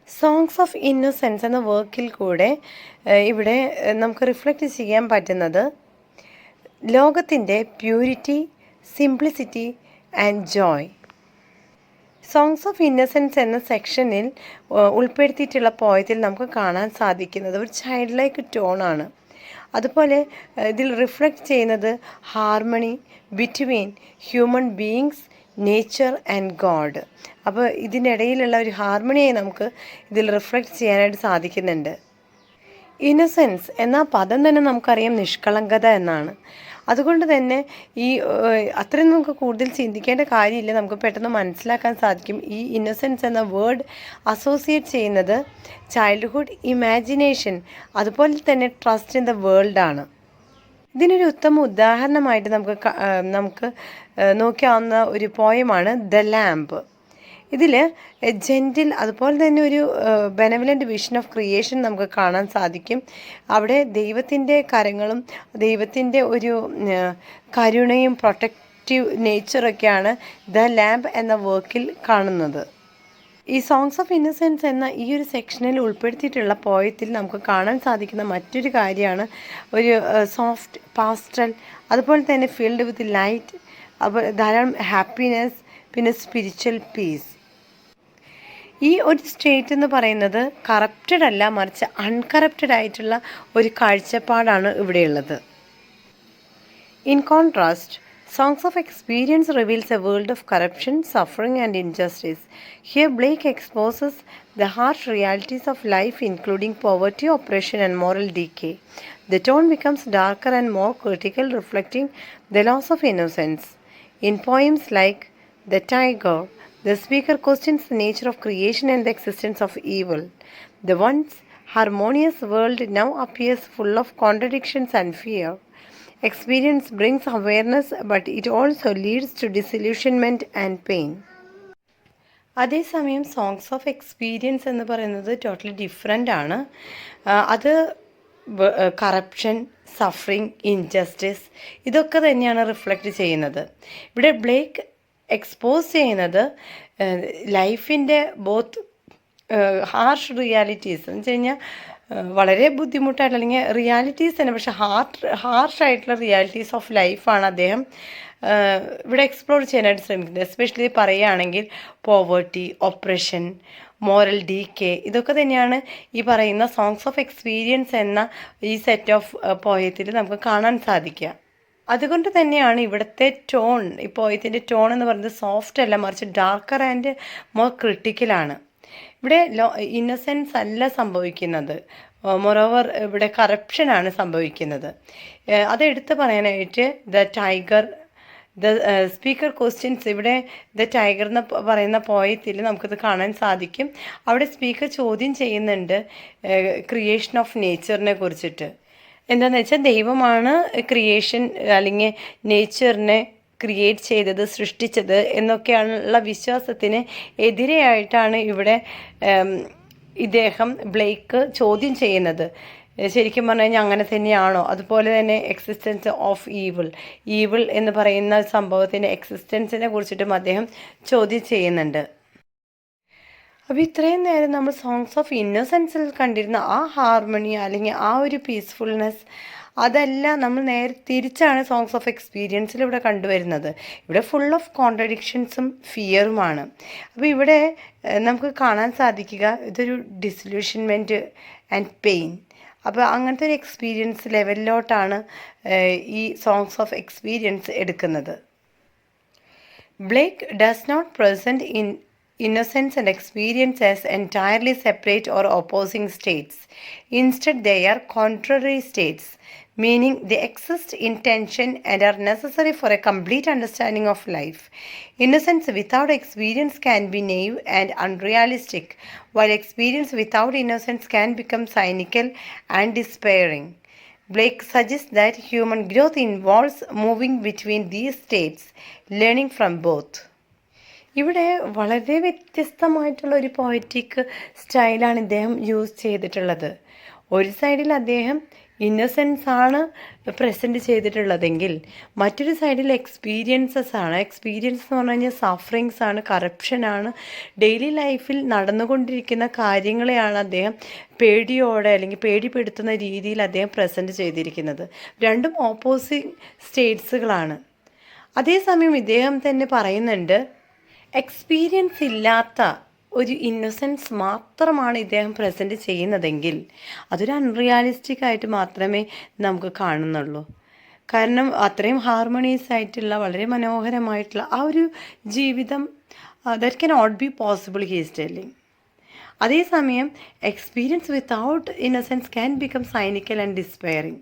Songs of innocence എന്ന വർക്കിൽ കൂടെ ഇവിടെ നമുക്ക് reflect ചെയ്യാൻ പറ്റുന്നത് ലോകത്തിൻ്റെ purity, simplicity and Joy. Songs of innocence എന്ന സെക്ഷനിൽ ഉൾപ്പെടുത്തിയിട്ടുള്ള പോയത്തിൽ നമുക്ക് കാണാൻ സാധിക്കുന്നത് ഒരു ചൈൽഡ് ലൈക്ക് ടോണാണ്. അതുപോലെ ഇതിൽ റിഫ്ലക്റ്റ് ചെയ്യുന്നത് harmony between human beings, nature and God. അപ്പോൾ ഇതിനിടയിലുള്ള ഒരു ഹാർമണിയെ നമുക്ക് ഇതിൽ റിഫ്ലക്റ്റ് ചെയ്യാനായിട്ട് സാധിക്കുന്നുണ്ട്. ഇന്നസെൻസ് എന്ന പദം തന്നെ നമുക്കറിയാം നിഷ്കളങ്കത എന്നാണ്. അതുകൊണ്ട് തന്നെ ഈ അത്രയും നമുക്ക് കൂടുതൽ ചിന്തിക്കേണ്ട കാര്യമില്ല, നമുക്ക് പെട്ടെന്ന് മനസ്സിലാക്കാൻ സാധിക്കും. ഈ ഇന്നസെൻസ് എന്ന വേർഡ് അസോസിയേറ്റ് ചെയ്യുന്നത് ചൈൽഡ്ഹുഡ്, ഇമാജിനേഷൻ, അതുപോലെ തന്നെ ട്രസ്റ്റ് ഇൻ ദ വേൾഡാണ്. ഇതിനൊരു ഉത്തമ ഉദാഹരണമായിട്ട് നമുക്ക് നോക്കാവുന്ന ഒരു പോയമാണ് ദ ലാമ്പ്. ഇതിൽ ജെൻറ്റിൽ അതുപോലെ തന്നെ ഒരു ബെനവലൻ്റ് വിഷൻ ഓഫ് ക്രിയേഷൻ നമുക്ക് കാണാൻ സാധിക്കും. അവിടെ ദൈവത്തിൻ്റെ കരങ്ങളും ദൈവത്തിൻ്റെ ഒരു കരുണയും പ്രൊട്ടക്റ്റീവ് നേച്ചറൊക്കെയാണ് ദ ലാമ്പ് എന്ന വർക്കിൽ കാണുന്നത്. ഈ സോങ്സ് ഓഫ് ഇന്നസെൻസ് എന്ന ഈ ഒരു സെക്ഷനിൽ ഉൾപ്പെടുത്തിയിട്ടുള്ള പോയത്തിൽ നമുക്ക് കാണാൻ സാധിക്കുന്ന മറ്റൊരു കാര്യമാണ് ഒരു സോഫ്റ്റ്, പാസ്റ്റൽ, അതുപോലെ തന്നെ ഫീൽഡ് വിത്ത് ലൈറ്റ്, അപ്പോൾ ധാരാളം ഹാപ്പിനെസ്, പിന്നെ സ്പിരിച്വൽ പീസ്. ഈ ഒരു സ്റ്റേറ്റ് എന്ന് പറയുന്നത് കറപ്റ്റഡ് അല്ല, മറിച്ച് അൺകറപ്റ്റഡ് ആയിട്ടുള്ള ഒരു കാഴ്ചപ്പാടാണ് ഇവിടെയുള്ളത്. In contrast, songs of experience reveals A world of corruption, suffering and injustice. Here Blake exposes the harsh realities of life, including poverty, oppression, and moral decay. The tone becomes darker and more critical, reflecting the loss of innocence. In poems like The Tiger, the speaker questions the nature of creation and the existence of evil. The once harmonious world now appears full of contradictions and fear. Experience brings awareness, but it also leads to disillusionment and pain. അതേസമയം songs of experience എന്ന് പറയുന്നത് totally different ആണ്. അത് corruption, suffering, injustice ഇതൊക്കെ തന്നെയാണ് reflect ചെയ്യുന്നത്. ഇവിടെ Blake expose ചെയ്യുന്നത് ലൈഫിൻ്റെ ബോത്ത് ഹാർഷ് റിയാലിറ്റീസ് എന്ന് വെച്ച് കഴിഞ്ഞാൽ വളരെ ബുദ്ധിമുട്ടായിട്ട് അല്ലെങ്കിൽ റിയാലിറ്റീസ് തന്നെ, പക്ഷേ ഹാർഷായിട്ടുള്ള റിയാലിറ്റീസ് ഓഫ് ലൈഫാണ് അദ്ദേഹം ഇവിടെ എക്സ്പ്ലോർ ചെയ്യാനായിട്ട് ശ്രമിക്കുന്നത്. എസ്പെഷ്യലി പറയുകയാണെങ്കിൽ പോവേർട്ടി, ഒപ്രഷൻ, മോറൽ ഡീകെ ഇതൊക്കെ തന്നെയാണ് ഈ പറയുന്ന സോങ്സ് ഓഫ് എക്സ്പീരിയൻസ് എന്ന ഈ സെറ്റ് ഓഫ് പോയത്തിൽ നമുക്ക് കാണാൻ സാധിക്കുക. അതുകൊണ്ട് തന്നെയാണ് ഇവിടുത്തെ ടോൺ, ഈ പോയത്തിൻ്റെ ടോൺ എന്ന് പറയുന്നത് സോഫ്റ്റ് അല്ല, മറിച്ച് ഡാർക്കർ ആൻഡ് മോർ ക്രിട്ടിക്കലാണ്. ഇവിടെ ഇന്നസെൻസ് അല്ല സംഭവിക്കുന്നത്, മൊറോവർ ഇവിടെ കറപ്ഷനാണ് സംഭവിക്കുന്നത്. അതെടുത്ത് പറയാനായിട്ട് the tiger, the speaker questions, ഇവിടെ ദ ടൈഗർ എന്ന് പറയുന്ന പോയത്തിൽ നമുക്കത് കാണാൻ സാധിക്കും. അവിടെ സ്പീക്കർ ചോദ്യം ചെയ്യുന്നുണ്ട് ക്രിയേഷൻ ഓഫ് നേച്ചറിനെ കുറിച്ചിട്ട്. എന്താണെന്ന് വെച്ചാൽ ദൈവമാണ് ക്രിയേഷൻ അല്ലെങ്കിൽ നേച്ചറിനെ ക്രിയേറ്റ് ചെയ്തത്, സൃഷ്ടിച്ചത് എന്നൊക്കെയുള്ള വിശ്വാസത്തിന് എതിരെയായിട്ടാണ് ഇവിടെ ഇദ്ദേഹം ബ്ലേക്ക് ചോദ്യം ചെയ്യുന്നത്. ശരിക്കും പറഞ്ഞു കഴിഞ്ഞാൽ അങ്ങനെ തന്നെയാണോ? അതുപോലെ തന്നെ എക്സിസ്റ്റൻസ് ഓഫ് ഈവിൾ എന്ന് പറയുന്ന സംഭവത്തിൻ്റെ എക്സിസ്റ്റൻസിനെ കുറിച്ചിട്ടും അദ്ദേഹം ചോദ്യം ചെയ്യുന്നുണ്ട്. അപ്പോൾ ഇത്രയും നേരം നമ്മൾ സോങ്സ് ഓഫ് ഇന്നസെൻസിൽ കണ്ടിരുന്ന ആ ഹാർമണി അല്ലെങ്കിൽ ആ ഒരു പീസ്ഫുൾനെസ്, അതെല്ലാം നമ്മൾ നേരെ തിരിച്ചാണ് സോങ്സ് ഓഫ് എക്സ്പീരിയൻസിൽ ഇവിടെ കണ്ടുവരുന്നത്. ഇവിടെ ഫുൾ ഓഫ് കോൺട്രഡിക്ഷൻസും ഫിയറുമാണ്. അപ്പോൾ ഇവിടെ നമുക്ക് കാണാൻ സാധിക്കുക ഇതൊരു ഡിsillusionment ആൻഡ് പെയിൻ. അപ്പോൾ അങ്ങനത്തെ ഒരു എക്സ്പീരിയൻസ് ലെവലിലോട്ടാണ് ഈ സോങ്സ് ഓഫ് എക്സ്പീരിയൻസ് എടുക്കുന്നത്. Blake does not present in innocence and experience as entirely separate or opposing states. Instead, they are contrary states, meaning they exist in tension and are necessary for a complete understanding of life. Innocence without experience can be naive and unrealistic, while experience without innocence can become cynical and despairing. Blake suggests that human growth involves moving between these states, learning from both. ഇവിടെ വളരെ വ്യത്യസ്തമായിട്ടുള്ള ഒരു poetic സ്റ്റൈലാണ് ഇദ്ദേഹം use ചെയ്തിട്ടുള്ളത്. ഒരു സൈഡിൽ അദ്ദേഹം ഇന്നസെൻസ് ആണ് പ്രസൻറ്റ് ചെയ്തിട്ടുള്ളതെങ്കിൽ മറ്റൊരു സൈഡിൽ എക്സ്പീരിയൻസസ് ആണ്. എക്സ്പീരിയൻസ് എന്ന് പറഞ്ഞു കഴിഞ്ഞാൽ സഫറിങ്സ് ആണ്, കറപ്ഷനാണ്, ഡെയിലി ലൈഫിൽ നടന്നുകൊണ്ടിരിക്കുന്ന കാര്യങ്ങളെയാണ് അദ്ദേഹം പേടിയോടെ അല്ലെങ്കിൽ പേടിപ്പെടുത്തുന്ന രീതിയിൽ അദ്ദേഹം പ്രസൻറ്റ് ചെയ്തിരിക്കുന്നത്. രണ്ടും ഓപ്പോസിറ്റ് സ്റ്റേറ്റ്സുകളാണ്. അതേസമയം ഇദ്ദേഹം തന്നെ പറയുന്നുണ്ട്, എക്സ്പീരിയൻസ് ഇല്ലാത്ത ഒരു ഇന്നസെൻസ് മാത്രമാണ് ഇദ്ദേഹം പ്രസൻറ്റ് ചെയ്യുന്നതെങ്കിൽ അതൊരു അൺറിയാലിസ്റ്റിക് ആയിട്ട് മാത്രമേ നമുക്ക് കാണുന്നുള്ളൂ. കാരണം അത്രയും ഹാർമണീസ് ആയിട്ടുള്ള വളരെ മനോഹരമായിട്ടുള്ള ആ ഒരു ജീവിതം that can not be possible he is telling. അതേസമയം experience without innocence can become cynical and despairing.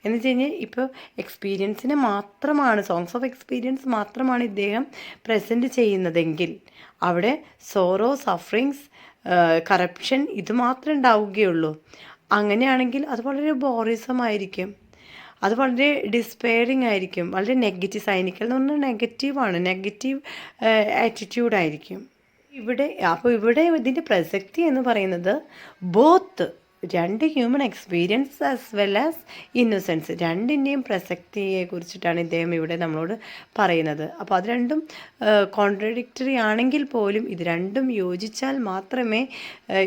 എന്ന് വെച്ച് കഴിഞ്ഞാൽ ഇപ്പോൾ എക്സ്പീരിയൻസിനെ മാത്രമാണ്, സോങ്സ് ഓഫ് എക്സ്പീരിയൻസ് മാത്രമാണ് ഇദ്ദേഹം പ്രസൻറ്റ് ചെയ്യുന്നതെങ്കിൽ അവിടെ സോറോ, സഫറിങ്സ്, കറപ്ഷൻ ഇത് മാത്രമേ ഉണ്ടാവുകയുള്ളൂ. അങ്ങനെയാണെങ്കിൽ അത് വളരെ ബോറിസമായിരിക്കും, അത് വളരെ ഡിസ്പെയറിങ് ആയിരിക്കും, വളരെ നെഗറ്റീവ്. സൈനിക്കൽ എന്ന് പറഞ്ഞാൽ നെഗറ്റീവാണ്, നെഗറ്റീവ് ആറ്റിറ്റ്യൂഡായിരിക്കും ഇവിടെ ഇതിൻ്റെ പ്രസക്തി എന്ന് പറയുന്നത് ബോത്ത്, രണ്ട് human experience as well as innocence, രണ്ടിൻ്റെയും പ്രസക്തിയെ കുറിച്ചിട്ടാണ് ഇദ്ദേഹം ഇവിടെ നമ്മളോട് പറയുന്നത്. അപ്പോൾ അത് രണ്ടും കോൺട്രഡിക്ടറി ആണെങ്കിൽ പോലും ഇത് രണ്ടും യോജിച്ചാൽ മാത്രമേ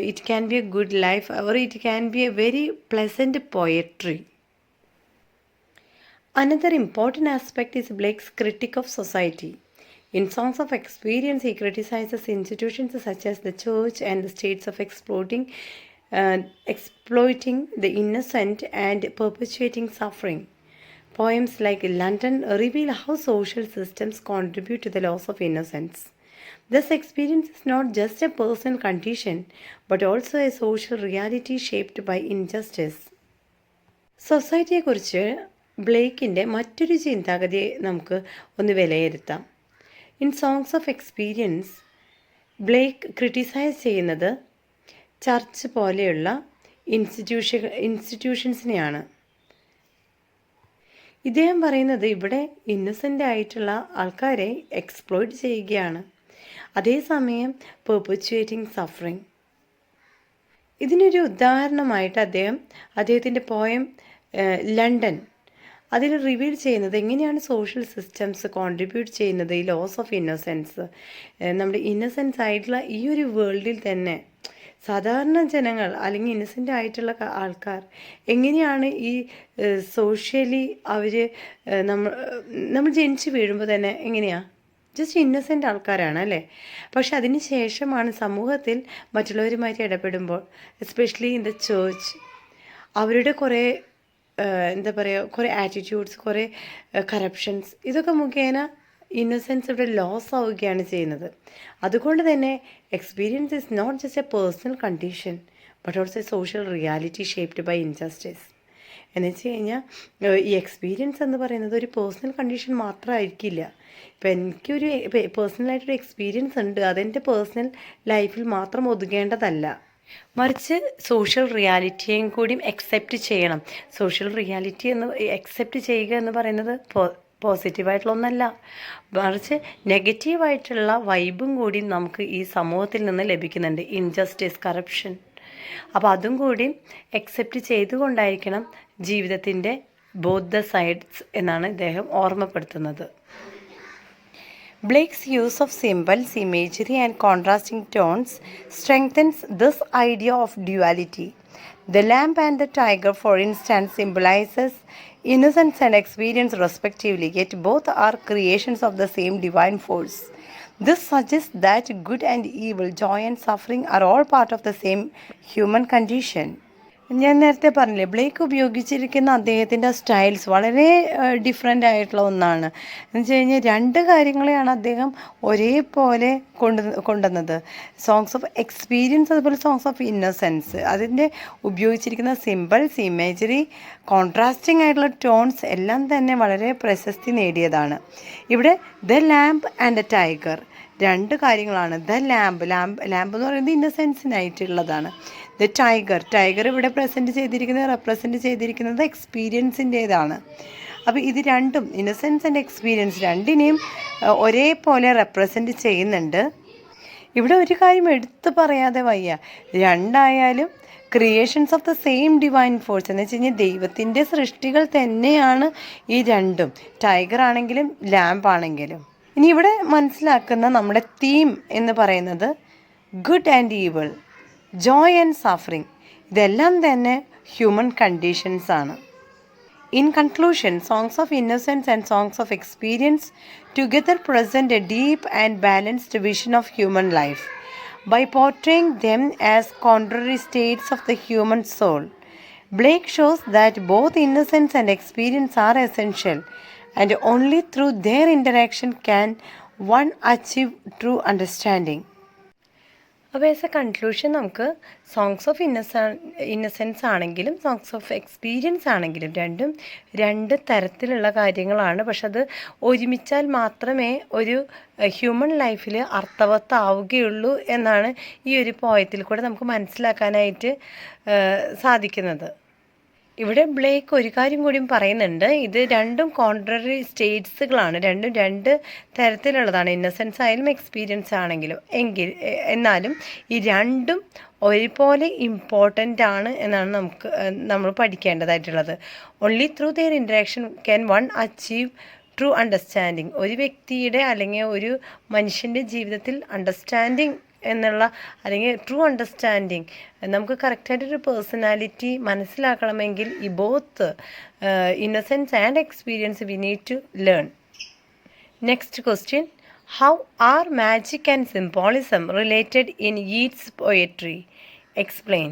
it can be A good life or it can be A very pleasant poetry. Another important aspect is Blake's critique of society. In Songs of Experience, he criticizes institutions such as the church and the states of exploiting the innocent and perpetuating suffering. Poems like London reveal how social systems contribute to the loss of innocence. This experience is not just a personal condition, but also a social reality shaped by injustice. സൊസൈറ്റിയെക്കുറിച്ച് ബ്ലേക്കിൻ്റെ മറ്റൊരു ചിന്താഗതിയെ നമുക്ക് ഒന്ന് വിലയിരുത്താം. In songs of experience Blake criticise ചെയ്യുന്നത് church പോലെയുള്ള ഇൻസ്റ്റിറ്റ്യൂഷൻസിനെയാണ്. ഇദ്ദേഹം പറയുന്നത് ഇവിടെ ഇന്നസെൻ്റ് ആയിട്ടുള്ള ആൾക്കാരെ എക്സ്പ്ലോയിറ്റ് ചെയ്യുകയാണ്, അതേസമയം പെർപച്വേറ്റിംഗ് സഫറിങ്. ഇതിനൊരു ഉദാഹരണമായിട്ട് അദ്ദേഹത്തിൻ്റെ പോയം ലണ്ടൻ അതിൽ റിവീൽ ചെയ്യുന്നത് എങ്ങനെയാണ് സോഷ്യൽ സിസ്റ്റംസ് കോൺട്രിബ്യൂട്ട് ചെയ്യുന്നത് ഈ ലോസ് ഓഫ് ഇന്നസെൻസ്. നമ്മുടെ ഇന്നസെൻസ് ആയിട്ടുള്ള ഈ ഒരു വേൾഡിൽ തന്നെ സാധാരണ ജനങ്ങൾ അല്ലെങ്കിൽ ഇന്നസെൻ്റ് ആയിട്ടുള്ള ആൾക്കാർ എങ്ങനെയാണ് ഈ സോഷ്യലി അവർ നമ്മൾ ജനിച്ച് വീഴുമ്പോൾ തന്നെ എങ്ങനെയാണ് ജസ്റ്റ് ഇന്നസെൻ്റ് ആൾക്കാരാണ് അല്ലേ. പക്ഷെ അതിന് ശേഷമാണ് സമൂഹത്തിൽ മറ്റുള്ളവരുമായിട്ട് ഇടപെടുമ്പോൾ, എസ്പെഷ്യലി ഇൻ ദ ചേർച്ച്, അവരുടെ കുറേ കുറേ ആറ്റിറ്റ്യൂഡ്സ്, കുറേ കറപ്ഷൻസ്, ഇതൊക്കെ മുഖേന ഇന്നസെൻസ് ഇവിടെ ലോസ് ആവുകയാണ് ചെയ്യുന്നത്. അതുകൊണ്ട് തന്നെ experience is not just a personal condition but also a social reality shaped by injustice. എന്ന് വെച്ച് കഴിഞ്ഞാൽ ഈ എക്സ്പീരിയൻസ് എന്ന് പറയുന്നത് ഒരു പേഴ്സണൽ കണ്ടീഷൻ മാത്രമായിരിക്കില്ല. ഇപ്പം എനിക്കൊരു പേഴ്സണലായിട്ടൊരു എക്സ്പീരിയൻസ് ഉണ്ട്, അതെൻ്റെ പേഴ്സണൽ ലൈഫിൽ മാത്രം ഒതുങ്ങേണ്ടതല്ല, മറിച്ച് സോഷ്യൽ റിയാലിറ്റിയെയും കൂടി അക്സെപ്റ്റ് ചെയ്യണം. സോഷ്യൽ റിയാലിറ്റി എന്ന് അക്സെപ്റ്റ് ചെയ്യുക എന്ന് പറയുന്നത് പോസിറ്റീവായിട്ടുള്ള ഒന്നല്ല, മറിച്ച് നെഗറ്റീവായിട്ടുള്ള വൈബും കൂടി നമുക്ക് ഈ സമൂഹത്തിൽ നിന്ന് ലഭിക്കുന്നുണ്ട്. ഇൻജസ്റ്റിസ്, കറപ്ഷൻ, അപ്പോൾ അതും കൂടി അക്സെപ്റ്റ് ചെയ്തുകൊണ്ടായിരിക്കണം ജീവിതത്തിൻ്റെ ബോത്ത് ദ സൈഡ്സ് എന്നാണ് ഇദ്ദേഹം ഓർമ്മപ്പെടുത്തുന്നത്. Blake's use of symbols, imagery, and contrasting tones strengthens this idea of duality. The lamb and the tiger, for instance, symbolizes innocence and experience respectively, yet both are creations of the same divine force. This suggests that good and evil, joy and suffering are all part of the same human condition. ഞാൻ നേരത്തെ പറഞ്ഞില്ലേ, Blake ഉപയോഗിച്ചിരിക്കുന്ന അദ്ദേഹത്തിൻ്റെ styles വളരെ different ആയിട്ടുള്ള ഒന്നാണ്. എന്ന് വെച്ച് കഴിഞ്ഞാൽ രണ്ട് കാര്യങ്ങളെയാണ് അദ്ദേഹം ഒരേപോലെ കൊണ്ടുവന്നത്. സോങ്സ് ഓഫ് എക്സ്പീരിയൻസ്, അതുപോലെ സോങ്സ് ഓഫ് ഇന്നസെൻസ്. അതിൻ്റെ ഉപയോഗിച്ചിരിക്കുന്ന സിമ്പിൾസ്, ഇമേജറി, കോൺട്രാസ്റ്റിംഗ് ആയിട്ടുള്ള ടോൺസ് എല്ലാം തന്നെ വളരെ പ്രശസ്തി നേടിയതാണ്. ഇവിടെ the lamb and the tiger രണ്ട് കാര്യങ്ങളാണ്. ദ ലാംബ് എന്ന് പറയുന്നത് ഇന്നസെൻസിനായിട്ടുള്ളതാണ്. ദ ടൈഗർ ഇവിടെ റെപ്രസെൻറ്റ് ചെയ്തിരിക്കുന്നത് എക്സ്പീരിയൻസിൻ്റേതാണ്. അപ്പോൾ ഇത് രണ്ടും, ഇന്നസെൻസ് ആൻഡ് എക്സ്പീരിയൻസ്, രണ്ടിനെയും ഒരേപോലെ റെപ്രസെൻറ്റ് ചെയ്യുന്നുണ്ട്. ഇവിടെ ഒരു കാര്യം എടുത്തു പറയാതെ വയ്യ, രണ്ടായാലും creations of the same divine force. എന്ന് വെച്ച് കഴിഞ്ഞാൽ ദൈവത്തിൻ്റെ സൃഷ്ടികൾ തന്നെയാണ് ഈ രണ്ടും, ടൈഗർ ആണെങ്കിലും ലാംബ് ആണെങ്കിലും. ഇനി ഇവിടെ മനസ്സിലാക്കുന്ന നമ്മുടെ തീം എന്ന് പറയുന്നത് good and evil, Joy and suffering, ഇതെല്ലാം തന്നെ ഹ്യൂമൻ കണ്ടീഷൻസ് ആണ്. In conclusion, songs of innocence and songs of experience together present a deep and balanced vision of human life. By portraying them as contrary states of the human soul, Blake shows that both innocence and experience are essential, and only through their interaction can one achieve true understanding. അപ്പോൾ as A conclusion നമുക്ക് songs of innocence ആണെങ്കിലും songs of experience ആണെങ്കിലും രണ്ടും രണ്ട് തരത്തിലുള്ള കാര്യങ്ങളാണ്. പക്ഷെ അത് ഒരുമിച്ചാൽ മാത്രമേ ഒരു ഹ്യൂമൻ ലൈഫിൽ അർത്ഥവത്താവുകയുള്ളൂ എന്നാണ് ഈ ഒരു പോയത്തിൽ കൂടെ നമുക്ക് മനസ്സിലാക്കാനായിട്ട് സാധിക്കുന്നത്. ഇവിടെ ബ്ലേക്ക് ഒരു കാര്യം കൂടിയും പറയുന്നുണ്ട്, ഇത് രണ്ടും കോൺട്രറി സ്റ്റേറ്റ്സുകളാണ്, രണ്ടും രണ്ട് തരത്തിലുള്ളതാണ്, ഇന്നസെൻസ് ആയാലും എക്സ്പീരിയൻസ് ആണെങ്കിലും. എന്നാലും ഈ രണ്ടും ഒരുപോലെ ഇമ്പോർട്ടൻ്റ് ആണ് എന്നാണ് നമ്മൾ പഠിക്കേണ്ടതായിട്ടുള്ളത്. Only through their interaction can one achieve true understanding. ഒരു വ്യക്തിയുടെ അല്ലെങ്കിൽ ഒരു മനുഷ്യൻ്റെ ജീവിതത്തിൽ അണ്ടർസ്റ്റാൻഡിങ് എന്നുള്ള, അല്ലെങ്കിൽ ട്രൂ അണ്ടർസ്റ്റാൻഡിങ്, നമുക്ക് കറക്റ്റായിട്ടൊരു പേഴ്സണാലിറ്റി മനസ്സിലാക്കണമെങ്കിൽ ഈ both innocence and experience we need to learn. Next question, how are magic and symbolism related in Yeats poetry? Explain.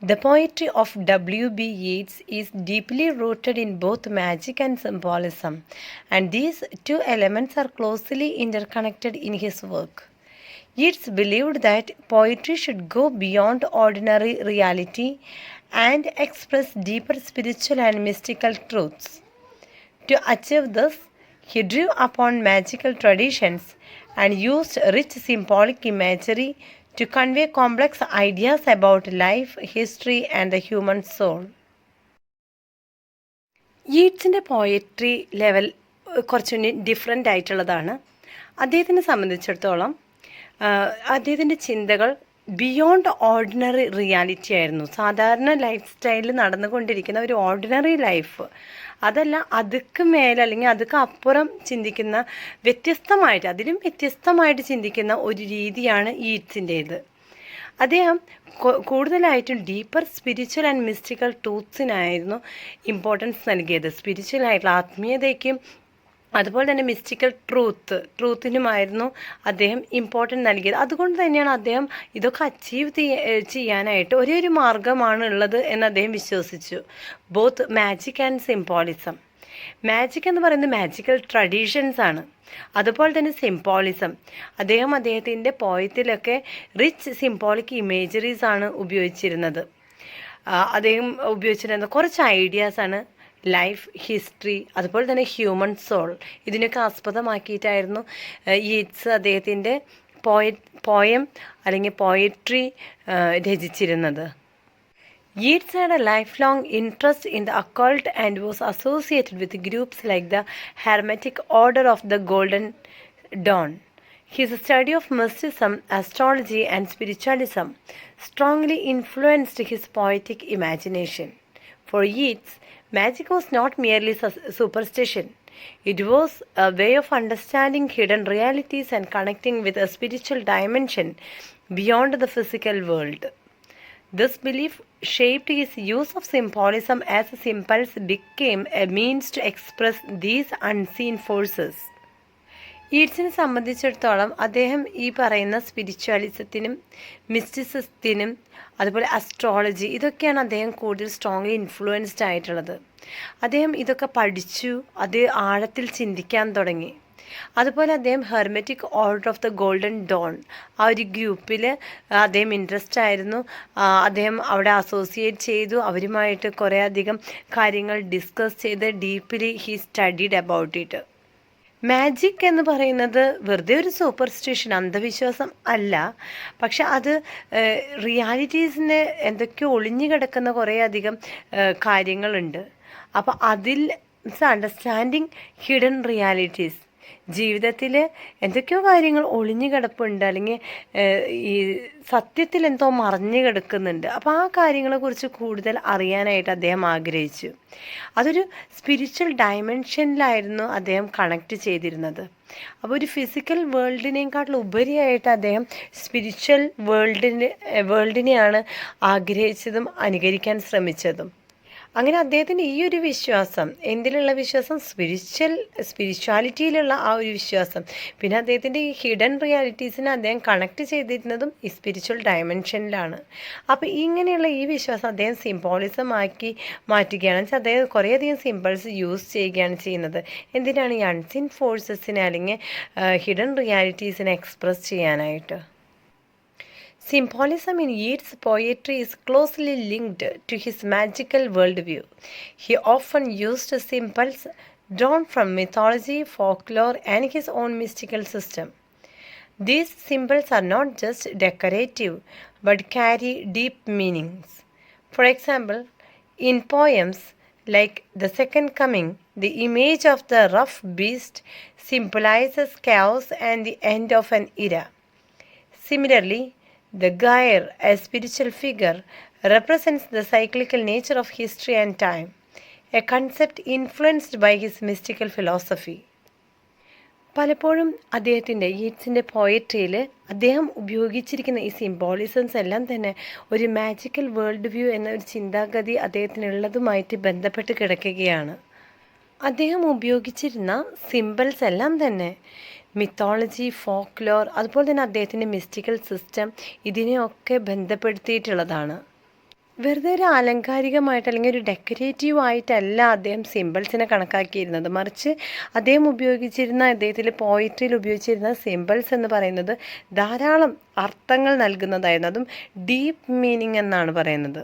The poetry of W.B. Yeats is deeply rooted in both magic and symbolism, and these two elements are closely interconnected in his work. Yeats believed that poetry should go beyond ordinary reality and express deeper spiritual and mystical truths. To achieve this, he drew upon magical traditions and used rich symbolic imagery to convey complex ideas about life, history, and the human soul. യീറ്റ്സിൻ്റെ poetry level കുറച്ചുകൂടി different ആയിട്ടുള്ളതാണ്. അദ്ദേഹത്തിനെ സംബന്ധിച്ചിടത്തോളം അദ്ദേഹത്തിൻ്റെ ചിന്തകൾ beyond ordinary reality ആയിരുന്നു. സാധാരണ life സ്റ്റൈലിൽ നടന്നുകൊണ്ടിരിക്കുന്ന ഒരു ഓർഡിനറി ലൈഫ്, അതല്ല അതുക്ക് മേലെ അല്ലെങ്കിൽ അതുക്ക് അപ്പുറം ചിന്തിക്കുന്ന, അതിലും വ്യത്യസ്തമായിട്ട് ചിന്തിക്കുന്ന ഒരു രീതിയാണ് യീറ്റ്സിൻ്റേത്. അദ്ദേഹം കൂടുതലായിട്ടും ഡീപ്പർ സ്പിരിച്വൽ ആൻഡ് മിസ്റ്റിക്കൽ ട്രൂത്ത്സിനായിരുന്നു ഇമ്പോർട്ടൻസ് നൽകിയത്. സ്പിരിച്വൽ ആയിട്ടുള്ള ആത്മീയതയ്ക്കും അതുപോലെ തന്നെ മിസ്റ്റിക്കൽ ട്രൂത്തിനുമായിരുന്നു അദ്ദേഹം ഇമ്പോർട്ടൻസ് നൽകിയത്. അതുകൊണ്ട് തന്നെയാണ് അദ്ദേഹം ഇതൊക്കെ അച്ചീവ് ചെയ്യാനായിട്ട് ഒരേ ഒരു മാർഗമാണ് ഉള്ളത് എന്ന് അദ്ദേഹം വിശ്വസിച്ചു. Both magic and symbolism. Magic എന്ന് പറയുന്നത് മാജിക്കൽ ട്രഡീഷൻസ് ആണ്. അതുപോലെ തന്നെ സിംബോളിസം, അദ്ദേഹത്തിൻ്റെ പോയത്തിലൊക്കെ റിച്ച് സിംബോളിക് ഇമേജറീസ് ആണ് ഉപയോഗിച്ചിരുന്നത്. അദ്ദേഹം ഉപയോഗിച്ചിരുന്ന കുറച്ച് ഐഡിയാസാണ് ലൈഫ്, ഹിസ്റ്ററി, അതുപോലെ തന്നെ ഹ്യൂമൻ സോൾ. ഇതിനൊക്കെ ആസ്പദമാക്കിയിട്ടായിരുന്നു യീറ്റ്സ് അദ്ദേഹത്തിൻ്റെ പോയം അല്ലെങ്കിൽ poetry രചിച്ചിരുന്നത്. Yeats had a lifelong interest in the occult and was associated with groups like the Hermetic Order of the Golden Dawn. His study of mysticism, astrology, and spiritualism strongly influenced his poetic imagination. For Yeats, magic was not merely superstition. It was a way of understanding hidden realities and connecting with a spiritual dimension beyond the physical world. This belief shaped his use of symbolism as symbols became a means to express these unseen forces. ഈഡ്സിനെ സംബന്ധിച്ചിടത്തോളം അദ്ദേഹം ഈ പറയുന്ന സ്പിരിച്വാലിസത്തിനും മിസ്റ്റിസിസത്തിനും അതുപോലെ astrology ഇതൊക്കെയാണ് അദ്ദേഹം കൂടുതൽ strongly influenced ആയിട്ടുള്ളത്. അദ്ദേഹം ഇതൊക്കെ പഠിച്ചു, അത് ആഴത്തിൽ ചിന്തിക്കാൻ തുടങ്ങി. അതുപോലെ അദ്ദേഹം Hermetic Order of the Golden Dawn ആ ഒരു ഗ്രൂപ്പിൽ അദ്ദേഹം ഇൻട്രസ്റ്റ് ആയിരുന്നു. അദ്ദേഹം അവിടെ അസോസിയേറ്റ് ചെയ്തു, അവരുമായിട്ട് കുറേ അധികം കാര്യങ്ങൾ ഡിസ്കസ് ചെയ്ത് deeply he studied about it. Magic എന്ന് പറയുന്നത് വെറുതെ ഒരു സൂപ്പർസ്റ്റിഷൻ, അന്ധവിശ്വാസം അല്ല. പക്ഷെ അത് റിയാലിറ്റീസിന് എന്തൊക്കെയോ ഒളിഞ്ഞു കിടക്കുന്ന കുറേ അധികം കാര്യങ്ങളുണ്ട്. അപ്പോൾ അതിൽ അണ്ടർസ്റ്റാൻഡിങ് ഹിഡൻ റിയാലിറ്റീസ്, ജീവിതത്തിൽ എന്തൊക്കെയോ കാര്യങ്ങൾ ഒളിഞ്ഞു കിടപ്പുണ്ട്, അല്ലെങ്കിൽ ഈ സത്യത്തിൽ എന്തോ മറഞ്ഞു കിടക്കുന്നുണ്ട്. അപ്പോൾ ആ കാര്യങ്ങളെക്കുറിച്ച് കൂടുതൽ അറിയാനായിട്ട് അദ്ദേഹം ആഗ്രഹിച്ചു. അതൊരു സ്പിരിച്വൽ ഡയമെൻഷനിലായിരുന്നു അദ്ദേഹം കണക്ട് ചെയ്തിരുന്നത്. അപ്പോൾ ഒരു ഫിസിക്കൽ വേൾഡിനേക്കാട്ടിൽ ഉപരിയായിട്ട് അദ്ദേഹം സ്പിരിച്വൽ വേൾഡിനെയാണ് ആഗ്രഹിച്ചതും അനുകരിക്കാൻ ശ്രമിച്ചതും. അങ്ങനെ അദ്ദേഹത്തിൻ്റെ ഈ ഒരു വിശ്വാസം, എന്തിലുള്ള വിശ്വാസം, സ്പിരിച്വാലിറ്റിയിലുള്ള ആ ഒരു വിശ്വാസം, പിന്നെ അദ്ദേഹത്തിൻ്റെ ഈ ഹിഡൻ റിയാലിറ്റീസിനെ അദ്ദേഹം കണക്ട് ചെയ്തിരുന്നതും ഈ സ്പിരിച്വൽ ഡയമെൻഷനിലാണ്. അപ്പോൾ ഇങ്ങനെയുള്ള ഈ വിശ്വാസം അദ്ദേഹം സിംബോളിസം ആക്കി മാറ്റുകയാണ് വെച്ചാൽ അദ്ദേഹം കുറേയധികം സിമ്പിൾസ് യൂസ് ചെയ്യുകയാണ് ചെയ്യുന്നത്. എന്തിനാണ് ഈ അൺസീൻ ഫോഴ്സസിനെ അല്ലെങ്കിൽ ഹിഡൻ റിയാലിറ്റീസിനെ എക്സ്പ്രസ് ചെയ്യാനായിട്ട്. Symbolism in Yeats' poetry is closely linked to his magical worldview. He often used symbols drawn from mythology, folklore, and his own mystical system. These symbols are not just decorative but carry deep meanings. For example, in poems like The Second Coming, the image of the rough beast symbolizes chaos and the end of an era. Similarly, the Gair, a spiritual figure, represents the cyclical nature of history and time, a concept influenced by his mystical philosophy. പലപ്പോഴും അദ്ദേഹത്തിൻ്റെ യീറ്റ്സിൻ്റെ പോയട്രിയിൽ അദ്ദേഹം ഉപയോഗിച്ചിരിക്കുന്ന ഈ സിംബോളിസംസ് എല്ലാം തന്നെ ഒരു magical world view എന്ന ഒരു ചിന്താഗതി അദ്ദേഹത്തിനുള്ളതുമായിട്ട് ബന്ധപ്പെട്ട് കിടക്കുകയാണ്. അദ്ദേഹം ഉപയോഗിച്ചിരുന്ന സിംബൽസ് എല്ലാം തന്നെ മിത്തോളജി, ഫോക്ലോർ, അതുപോലെ തന്നെ അദ്ദേഹത്തിൻ്റെ മിസ്റ്റിക്കൽ സിസ്റ്റം ഇതിനെയൊക്കെ ബന്ധപ്പെടുത്തിയിട്ടുള്ളതാണ്. വെറുതെ ഒരു ആലങ്കാരികമായിട്ട് അല്ലെങ്കിൽ ഒരു ഡെക്കറേറ്റീവ് ആയിട്ടല്ല അദ്ദേഹം സിമ്പിൾസിനെ കണക്കാക്കിയിരുന്നത്. മറിച്ച് അദ്ദേഹം ഉപയോഗിച്ചിരുന്ന, അദ്ദേഹത്തിൻ്റെ പോയിട്രിയിൽ ഉപയോഗിച്ചിരുന്ന സിമ്പിൾസ് എന്ന് പറയുന്നത് ധാരാളം അർത്ഥങ്ങൾ നൽകുന്നതായിരുന്നു. അതും ഡീപ്പ് മീനിങ് എന്നാണ് പറയുന്നത്.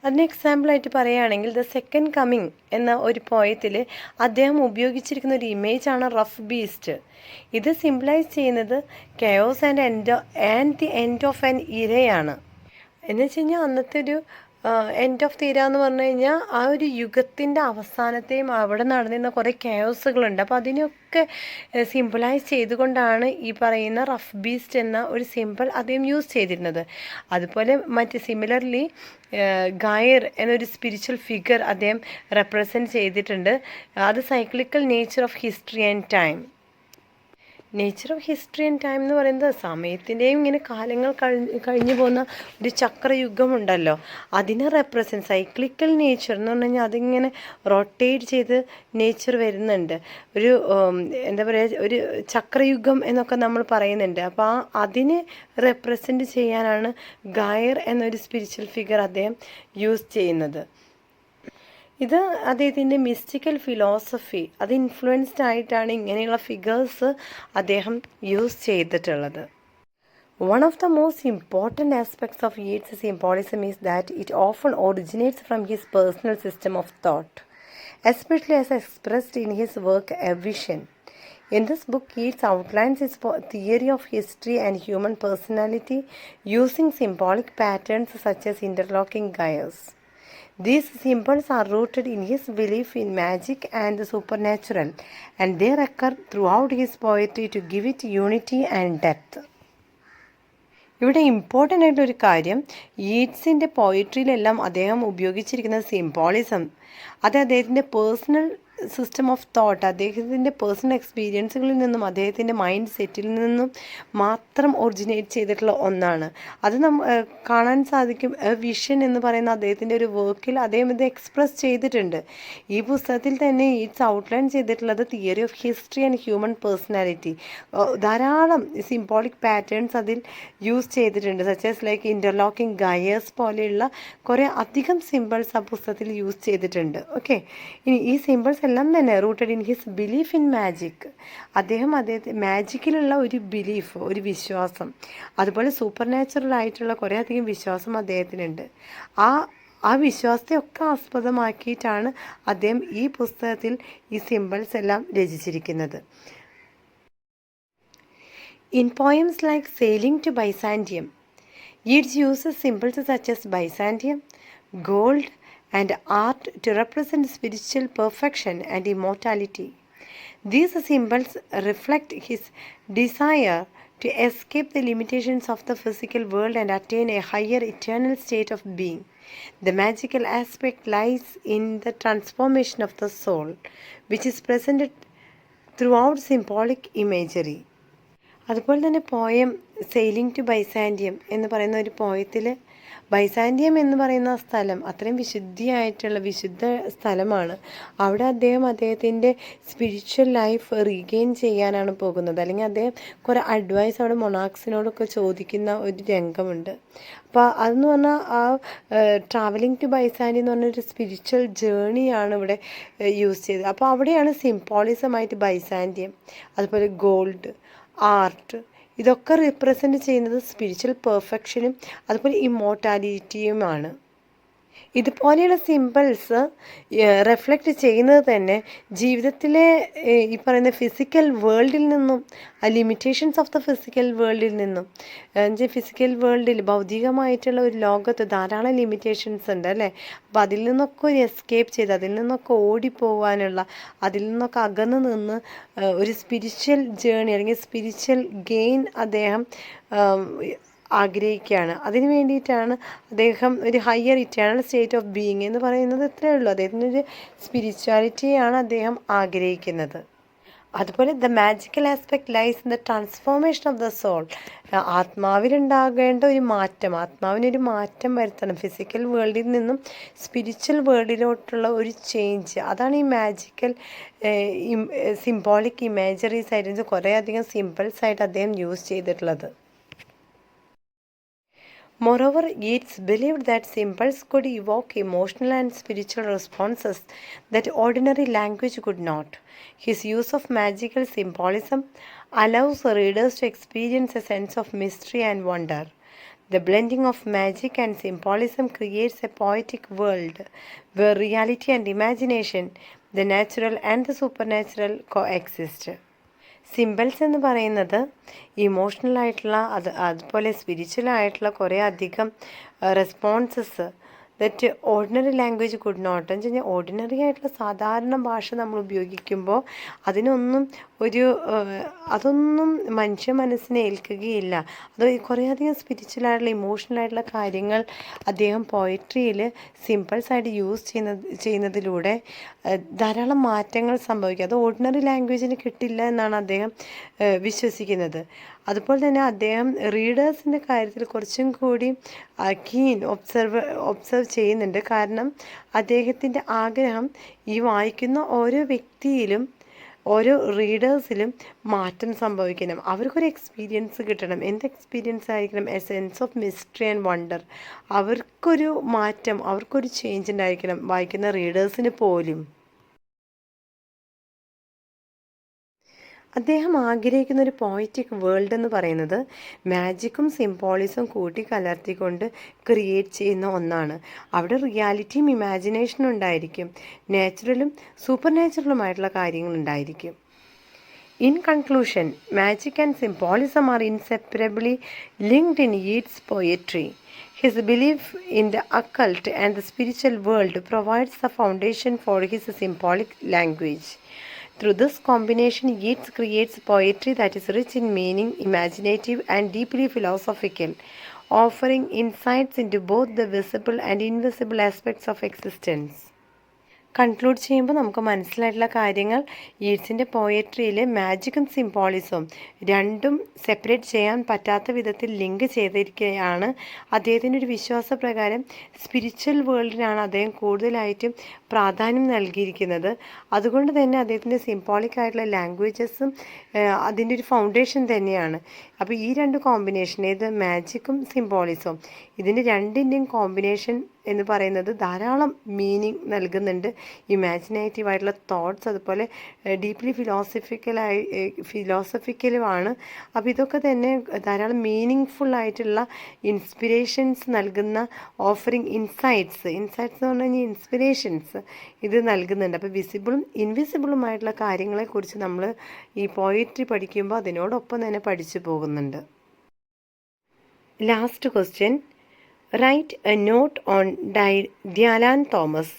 അതിന് എക്സാമ്പിളായിട്ട് പറയുകയാണെങ്കിൽ ദ സെക്കൻഡ് കമ്മിങ് എന്ന ഒരു പോയത്തിൽ അദ്ദേഹം ഉപയോഗിച്ചിരിക്കുന്ന ഒരു ഇമേജാണ് റഫ് ബീസ്റ്റ്. ഇത് സിംബിളൈസ് ചെയ്യുന്നത് chaos and the end of an ഇരയാണ്. എന്ന് വെച്ച് കഴിഞ്ഞാൽ അന്നത്തെ ഒരു എൻഡ് ഓഫ് ദി ഇര എന്ന് പറഞ്ഞു കഴിഞ്ഞാൽ ആ ഒരു യുഗത്തിൻ്റെ അവസാനത്തെയും അവിടെ നടന്നിരുന്ന കുറേ കെയോസുകളുണ്ട്. അപ്പോൾ അതിനൊക്കെ സിംബിളൈസ് ചെയ്തുകൊണ്ടാണ് ഈ പറയുന്ന റഫ് ബീസ്റ്റ് എന്ന ഒരു സിമ്പിൾ അദ്ദേഹം യൂസ് ചെയ്തിരുന്നത്. അതുപോലെ സിമിലർലി ഗായർ എന്നൊരു സ്പിരിച്വൽ ഫിഗർ അദ്ദേഹം റെപ്രസെൻറ്റ് ചെയ്തിട്ടുണ്ട്. അത് cyclical nature of history and time. Nature of history and time എന്ന് പറയുന്നത് സമയത്തിൻ്റെയും ഇങ്ങനെ കാലങ്ങൾ കഴിഞ്ഞു പോകുന്ന ഒരു ചക്രയുഗമുണ്ടല്ലോ, അതിനെ റെപ്രസെൻറ്റ് സൈക്ലിക്കൽ നേച്ചർ എന്ന് പറഞ്ഞു കഴിഞ്ഞാൽ അതിങ്ങനെ റൊട്ടേറ്റ് ചെയ്ത് നേച്ചർ വരുന്നുണ്ട്. ഒരു എന്താ പറയുക, ഒരു ചക്രയുഗം എന്നൊക്കെ നമ്മൾ പറയുന്നുണ്ട്. അപ്പോൾ അതിനെ റെപ്രസെൻറ്റ് ചെയ്യാനാണ് ഗായർ എന്നൊരു സ്പിരിച്വൽ ഫിഗർ അദ്ദേഹം യൂസ് ചെയ്യുന്നത്. ഇത് അദ്ദേഹത്തിൻ്റെ മിസ്റ്റിക്കൽ ഫിലോസഫി അത് ഇൻഫ്ലുവൻസ്ഡ് ആയിട്ടാണ് ഇങ്ങനെയുള്ള ഫിഗേഴ്സ് അദ്ദേഹം യൂസ് ചെയ്തിട്ടുള്ളത്. One of the most important aspects of Yeats' symbolism is that it often originates from his personal system of thought, especially as expressed in his work A Vision. In this book, Yeats outlines his theory of history and human personality using symbolic patterns such as interlocking gyres. These symbols are rooted in his belief in magic and the supernatural, and they recur throughout his poetry to give it unity and depth. ഇവിടെ important ആയിട്ടൊരു കാര്യം, യീറ്റ്സിൻ്റെ പോയിട്രിയിലെല്ലാം അദ്ദേഹം ഉപയോഗിച്ചിരിക്കുന്ന symbolism അത് അദ്ദേഹത്തിൻ്റെ personal system of thought, അദ്ദേഹത്തിൻ്റെ personal എക്സ്പീരിയൻസുകളിൽ നിന്നും അദ്ദേഹത്തിൻ്റെ മൈൻഡ് സെറ്റിൽ നിന്നും മാത്രം ഒറിജിനേറ്റ് ചെയ്തിട്ടുള്ള ഒന്നാണ്. അത് കാണാൻ സാധിക്കും. എ വിഷൻ എന്ന് പറയുന്ന അദ്ദേഹത്തിൻ്റെ ഒരു വർക്കിൽ അദ്ദേഹം ഇത് എക്സ്പ്രസ് ചെയ്തിട്ടുണ്ട്. ഈ പുസ്തകത്തിൽ തന്നെ ഈറ്റ്സ് ഔട്ട്ലൈൻ ചെയ്തിട്ടുള്ളത് theory of history and human personality. ധാരാളം സിംബോളിക് പാറ്റേൺസ് അതിൽ യൂസ് ചെയ്തിട്ടുണ്ട്. സച്ചസ് ലൈക്ക് ഇൻ്റർലോക്കിംഗ് ഗയേഴ്സ് പോലെയുള്ള കുറേ അധികം സിമ്പിൾസ് ആ പുസ്തകത്തിൽ യൂസ് ചെയ്തിട്ടുണ്ട്. ഓക്കെ, ഇനി ഈ സിമ്പിൾസ് എല്ലാം തന്നെ rooted in his belief in magic. അദ്ദേഹത്തെ മാജിക്കിലുള്ള ഒരു ബിലീഫ്, ഒരു വിശ്വാസം, അതുപോലെ സൂപ്പർ നാച്ചുറൽ ആയിട്ടുള്ള കുറേ അധികം വിശ്വാസം അദ്ദേഹത്തിനുണ്ട്. ആ വിശ്വാസത്തെ ഒക്കെ ആസ്പദമാക്കിയിട്ടാണ് അദ്ദേഹം ഈ പുസ്തകത്തിൽ ഈ സിമ്പിൾസ് എല്ലാം രചിച്ചിരിക്കുന്നത്. In poems like Sailing to Byzantium, Yeats uses symbols such as Byzantium, gold, and art to represent spiritual perfection and immortality. These symbols reflect his desire to escape the limitations of the physical world and attain a higher eternal state of being. The magical aspect lies in the transformation of the soul, which is presented throughout symbolic imagery. അതുപോലെ തന്നെ poem sailing to Byzantium എന്ന് പറയുന്ന ഒരു പോയത്തിൽ Byzantium എന്ന് പറയുന്ന സ്ഥലം അത്രയും വിശുദ്ധ സ്ഥലമാണ്. അവിടെ അദ്ദേഹത്തിൻ്റെ സ്പിരിച്വൽ ലൈഫ് റീഗെയിൻ ചെയ്യാനാണ് പോകുന്നത്. അല്ലെങ്കിൽ അദ്ദേഹം കുറേ അഡ്വൈസ് അവിടെ മൊണാക്സിനോടൊക്കെ ചോദിക്കുന്ന ഒരു രംഗമുണ്ട്. അപ്പോൾ അതെന്ന് പറഞ്ഞാൽ ആ ട്രാവലിംഗ് ടു ബൈസാൻഡിയം എന്ന് പറഞ്ഞൊരു സ്പിരിച്വൽ ജേണിയാണ് ഇവിടെ യൂസ് ചെയ്തത്. അപ്പോൾ അവിടെയാണ് സിംബോളിസമായിട്ട് ബൈസാൻഡിയം, അതുപോലെ ഗോൾഡ്, ആർട്ട്, ഇതൊക്കെ റിപ്രസെൻ്റ് ചെയ്യുന്നത് സ്പിരിച്വൽ പെർഫെക്ഷനും അതുപോലെ ഇമ്മോർട്ടാലിറ്റിയുമാണ്. ഇതുപോലെയുള്ള സിമ്പിൾസ് റിഫ്ലക്റ്റ് ചെയ്യുന്നത് തന്നെ ജീവിതത്തിലെ ഈ പറയുന്ന ഫിസിക്കൽ വേൾഡിൽ നിന്നും, ലിമിറ്റേഷൻസ് ഓഫ് ദ ഫിസിക്കൽ വേൾഡിൽ നിന്നും, ഫിസിക്കൽ വേൾഡിൽ ഭൗതികമായിട്ടുള്ള ഒരു ലോകത്ത് ധാരാളം ലിമിറ്റേഷൻസ് ഉണ്ട് അല്ലേ. അപ്പോൾ അതിൽ നിന്നൊക്കെ ഒരു എസ്കേപ്പ് ചെയ്ത്, അതിൽ നിന്നൊക്കെ ഓടിപ്പോവാനുള്ള, അതിൽ നിന്നൊക്കെ അകന്ന് നിന്ന് ഒരു സ്പിരിച്വൽ ജേണി അല്ലെങ്കിൽ സ്പിരിച്വൽ ഗെയിൻ അദ്ദേഹം ആഗ്രഹിക്കുകയാണ്. അതിന് വേണ്ടിയിട്ടാണ് അദ്ദേഹം ഒരു higher eternal state of being എന്ന് പറയുന്നത് ഇത്രയേ ഉള്ളൂ. അദ്ദേഹത്തിനൊരു സ്പിരിച്വാലിറ്റിയാണ് അദ്ദേഹം ആഗ്രഹിക്കുന്നത്. അതുപോലെ the magical aspect lies in the transformation of the soul. ആത്മാവിലുണ്ടാകേണ്ട ഒരു മാറ്റം, ആത്മാവിനൊരു മാറ്റം വരുത്തണം, ഫിസിക്കൽ വേൾഡിൽ നിന്നും സ്പിരിച്വൽ വേൾഡിലോട്ടുള്ള ഒരു ചേഞ്ച്. അതാണ് ഈ മാജിക്കൽ സിംബോളിക് ഇമേജറീസ് ആയിട്ട് കുറേ അധികം സിമ്പിൾസ് ആയിട്ട് അദ്ദേഹം യൂസ് ചെയ്തിട്ടുള്ളത്. Moreover, Yeats believed that symbols could evoke emotional and spiritual responses that ordinary language could not. His use of magical symbolism allows readers to experience a sense of mystery and wonder. The blending of magic and symbolism creates a poetic world where reality and imagination, the natural and the supernatural, coexist. Symbols എന്ന് പറയുന്നത് emotional ആയിട്ടുള്ള അതുപോലെ spiritual ആയിട്ടുള്ള കുറേ അധികം responses that ordinary language could not എന്ന് വെച്ച് കഴിഞ്ഞാൽ ഓർഡിനറി ആയിട്ടുള്ള സാധാരണ ഭാഷ നമ്മൾ ഉപയോഗിക്കുമ്പോൾ അതൊന്നും മനുഷ്യ മനസ്സിനെ ഏൽക്കുകയില്ല. അത് കുറേയധികം സ്പിരിച്വൽ ആയിട്ടുള്ള ഇമോഷണൽ ആയിട്ടുള്ള കാര്യങ്ങൾ അദ്ദേഹം പോയട്രിയിൽ സിമ്പിൾസായിട്ട് യൂസ് ചെയ്യുന്നതിലൂടെ ധാരാളം മാറ്റങ്ങൾ സംഭവിക്കും. അത് ഓർഡിനറി ലാംഗ്വേജിന് കിട്ടില്ല എന്നാണ് അദ്ദേഹം വിശ്വസിക്കുന്നത്. അതുപോലെ തന്നെ അദ്ദേഹം റീഡേഴ്സിൻ്റെ കാര്യത്തിൽ കുറച്ചും കൂടി ഒബ്സർവ് ചെയ്യുന്നുണ്ട്. കാരണം അദ്ദേഹത്തിൻ്റെ ആഗ്രഹം ഈ വായിക്കുന്ന ഓരോ വ്യക്തിയിലും, ഓരോ റീഡേഴ്സിലും മാറ്റം സംഭവിക്കണം, അവർക്കൊരു എക്സ്പീരിയൻസ് കിട്ടണം. എന്ത് എക്സ്പീരിയൻസ് ആയിരിക്കണം? A sense of mystery and wonder. അവർക്കൊരു മാറ്റം, അവർക്കൊരു ചേഞ്ച് ഉണ്ടായിരിക്കണം വായിക്കുന്ന റീഡേഴ്സിന് പോലും. അദ്ദേഹം ആഗ്രഹിക്കുന്ന ഒരു പോയറ്റിക് വേൾഡ് എന്ന് പറയുന്നത് മാജിക്കും സിംബോളിസും കൂട്ടിക്കലർത്തിക്കൊണ്ട് ക്രിയേറ്റ് ചെയ്യുന്ന ഒന്നാണ്. അവിടെ റിയാലിറ്റിയും ഇമാജിനേഷനും ഉണ്ടായിരിക്കും, നാച്ചുറലും super നാച്ചുറലുമായിട്ടുള്ള കാര്യങ്ങളുണ്ടായിരിക്കും. In conclusion, magic and symbolism are inseparably linked in Yeats' poetry. His belief in the occult and the spiritual world provides the foundation for his symbolic language. Through this combination, Yeats creates poetry that is rich in meaning, imaginative, and deeply philosophical, offering insights into both the visible and invisible aspects of existence. Conclude ചെയ്യുമ്പോൾ നമുക്ക് മനസ്സിലായിട്ടുള്ള കാര്യങ്ങൾ, യീറ്റ്സിൻ്റെ പോയട്രിയിൽ മാജിക്കും സിംബോളിസവും രണ്ടും separate ചെയ്യാൻ പറ്റാത്ത വിധത്തിൽ link ചെയ്തിരിക്കുകയാണ്. അദ്ദേഹത്തിൻ്റെ ഒരു വിശ്വാസപ്രകാരം സ്പിരിച്വൽ വേൾഡിനാണ് അദ്ദേഹം കൂടുതലായിട്ടും പ്രാധാന്യം നൽകിയിരിക്കുന്നത്. അതുകൊണ്ട് തന്നെ അദ്ദേഹത്തിൻ്റെ സിംബോളിക് ആയിട്ടുള്ള ലാംഗ്വേജസും അതിൻ്റെ ഒരു ഫൗണ്ടേഷൻ തന്നെയാണ്. അപ്പോൾ ഈ രണ്ട് കോമ്പിനേഷൻ, ഏത് മാജിക്കും സിംബോളിസവും, ഇതിൻ്റെ രണ്ടിൻ്റെയും കോമ്പിനേഷൻ എന്ന് പറയുന്നത് ധാരാളം മീനിങ് നൽകുന്നുണ്ട്. ഇമാജിനേറ്റീവ് ആയിട്ടുള്ള തോട്ട്സ്, അതുപോലെ ഡീപ്ലി ഫിലോസഫിക്കലുമാണ്. അപ്പോൾ ഇതൊക്കെ തന്നെ ധാരാളം മീനിങ് ഫുൾ ആയിട്ടുള്ള ഇൻസ്പിറേഷൻസ് നൽകുന്ന, ഓഫറിങ് ഇൻസൈറ്റ്സ് എന്ന് പറഞ്ഞു കഴിഞ്ഞാൽ ഇൻസ്പിറേഷൻസ് ഇത് നൽകുന്നുണ്ട്. അപ്പോൾ വിസിബിളും ഇൻവിസിബിളുമായിട്ടുള്ള കാര്യങ്ങളെക്കുറിച്ച് നമ്മൾ ഈ പോയിട്രി പഠിക്കുമ്പോൾ അതിനോടൊപ്പം തന്നെ പഠിച്ചു പോകുന്നുണ്ട്. Last question. Write a note on Dylan Thomas'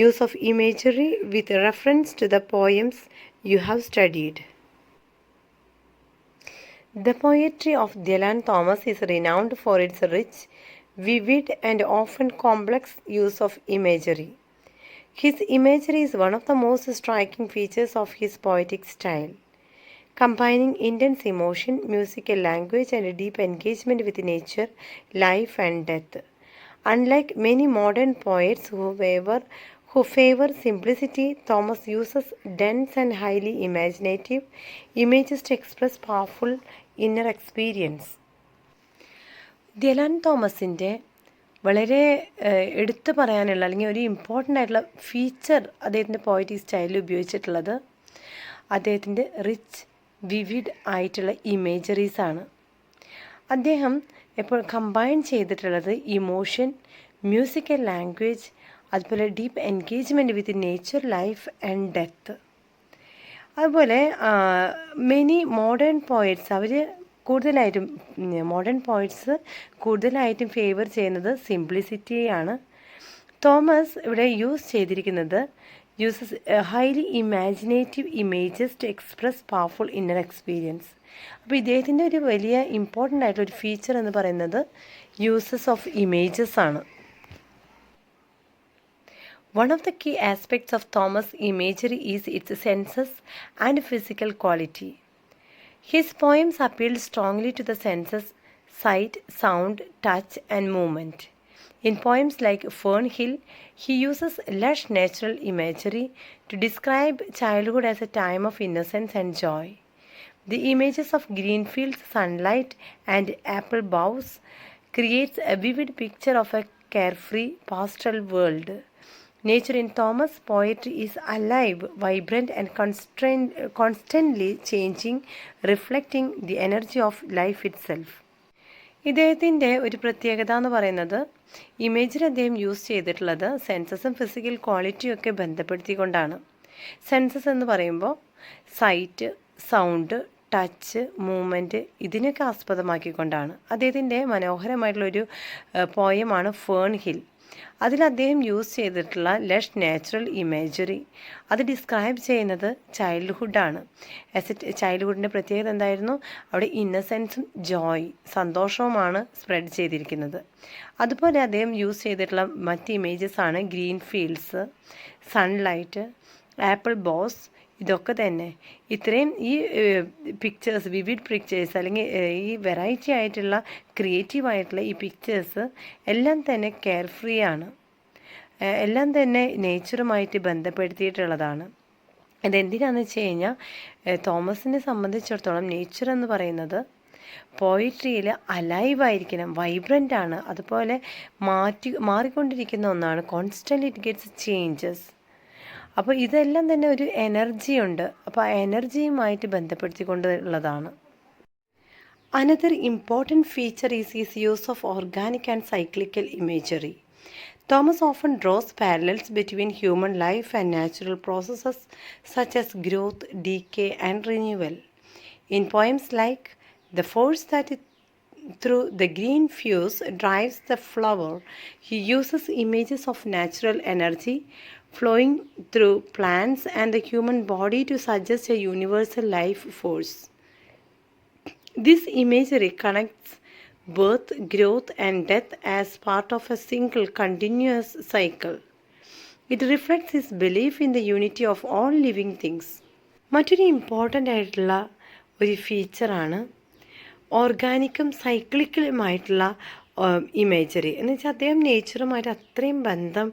use of imagery with reference to the poems you have studied. The poetry of Dylan Thomas is renowned for its rich, vivid, and often complex use of imagery. His imagery is one of the most striking features of his poetic style, combining intense emotion, musical language, and deep engagement with nature, life, and death. Unlike many modern poets who favor simplicity, Thomas uses dense and highly imaginative images to express powerful inner experience. ദിലാൻ തോമസിൻ്റെ വളരെ എടുത്തു പറയാനുള്ള, അല്ലെങ്കിൽ ഒരു important ആയിട്ടുള്ള feature അദ്ദേഹത്തിൻ്റെ poetic സ്റ്റൈലിൽ ഉപയോഗിച്ചിട്ടുള്ളത് അദ്ദേഹത്തിൻ്റെ റിച്ച്, വിവിഡ് ആയിട്ടുള്ള ഇമേജറീസാണ്. അദ്ദേഹം ഇപ്പോൾ കമ്പൈൻ ചെയ്തിട്ടുള്ളത് ഇമോഷൻ, മ്യൂസിക്കൽ ലാംഗ്വേജ്, അതുപോലെ deep engagement with nature, life and death. അതുപോലെ മെനി മോഡേൺ പോയറ്റ്സ്, അവർ കൂടുതലായിട്ടും ഫേവർ ചെയ്യുന്നത് സിംപ്ലിസിറ്റിയാണ്. തോമസ് ഇവിടെ യൂസ് ചെയ്തിരിക്കുന്നത് uses highly imaginative images to express powerful inner experience. അപ്പോൾ ഇദ്ദേഹത്തിൻ്റെ ഒരു വലിയ ഇമ്പോർട്ടൻ്റ് ആയിട്ടുള്ളൊരു ഫീച്ചർ എന്ന് പറയുന്നത് യൂസസ് ഓഫ് ഇമേജസ് ആണ്. One of the key aspects of Thomas' imagery is its senses and physical quality. His poems appeal strongly to the senses, sight, sound, touch, and movement. In poems like Fernhill, he uses lush natural imagery to describe childhood as a time of innocence and joy. The images of green fields, sunlight, and apple boughs creates a vivid picture of a carefree pastoral world. Nature in Thomas' poetry is alive, vibrant, and constantly changing, reflecting the energy of life itself. ഇദ്ദേഹത്തിൻ്റെ ഒരു പ്രത്യേകത എന്ന് പറയുന്നത്, ഇമേജിൽ അദ്ദേഹം use ചെയ്തിട്ടുള്ളത് സെൻസസും physical ക്വാളിറ്റിയും ഒക്കെ ബന്ധപ്പെടുത്തിക്കൊണ്ടാണ്. Census എന്ന് പറയുമ്പോൾ സൈറ്റ്, സൗണ്ട്, ടച്ച്, മൂവ്മെൻറ്റ്, ഇതിനൊക്കെ ആസ്പദമാക്കിക്കൊണ്ടാണ്. അദ്ദേഹത്തിൻ്റെ മനോഹരമായിട്ടുള്ളൊരു പോയമാണ് ഫേൺഹിൽ. അതിൽ അദ്ദേഹം യൂസ് ചെയ്തിട്ടുള്ള ലഷ് നാച്ചുറൽ ഇമേജറി, അത് ഡിസ്ക്രൈബ് ചെയ്യുന്നത് ചൈൽഡ്ഹുഡാണ്. ചൈൽഡ്ഹുഡിൻ്റെ പ്രത്യേകത എന്തായിരുന്നു? അവിടെ ഇന്നസെൻസും ജോയ്, സന്തോഷവുമാണ് സ്പ്രെഡ് ചെയ്തിരിക്കുന്നത്. അതുപോലെ അദ്ദേഹം യൂസ് ചെയ്തിട്ടുള്ള മറ്റ് ഇമേജസാണ് green fields, sunlight, apple boughs. ഇതൊക്കെ തന്നെ ഇത്രയും ഈ പിക്ചേഴ്സ്, വിവിഡ് പിക്ചേഴ്സ്, അല്ലെങ്കിൽ ഈ വെറൈറ്റി ആയിട്ടുള്ള ക്രിയേറ്റീവായിട്ടുള്ള ഈ പിക്ചേഴ്സ് എല്ലാം തന്നെ കെയർ ഫ്രീ ആണ്, എല്ലാം തന്നെ നേച്ചറുമായിട്ട് ബന്ധപ്പെടുത്തിയിട്ടുള്ളതാണ്. ഇതെന്തിനാണെന്ന് വെച്ച് കഴിഞ്ഞാൽ, തോമസിനെ സംബന്ധിച്ചിടത്തോളം നേച്ചർ എന്ന് പറയുന്നത് പോയിട്രിയിൽ അലൈവായിരിക്കണം, വൈബ്രൻ്റ് ആണ്, അതുപോലെ മാറിക്കൊണ്ടിരിക്കുന്ന ഒന്നാണ്. Constantly it gets changes. അപ്പോൾ ഇതെല്ലാം തന്നെ ഒരു എനർജി ഉണ്ട്. അപ്പോൾ ആ എനർജിയുമായിട്ട് ബന്ധപ്പെടുത്തിക്കൊണ്ടുള്ളതാണ്. Another important feature is his use of organic and cyclical imagery. Thomas often draws parallels between human life and natural processes such as growth, decay, and renewal. In poems like The Force That Through the Green Fuse Drives the Flower, he uses images of natural energy flowing through plants and the human body to suggest a universal life force. This imagery connects birth, growth, and death as part of a single continuous cycle. It reflects his belief in the unity of all living things. മറ്റൊരു important ആയിട്ടുള്ള ഒരു ഫീച്ചറാണ് ഓർഗാനിക്കും സൈക്ലിക്കലുമായിട്ടുള്ള imagery എന്ന് വെച്ചാൽ അദ്ദേഹം നേച്ചറുമായിട്ട് അത്രയും ബന്ധം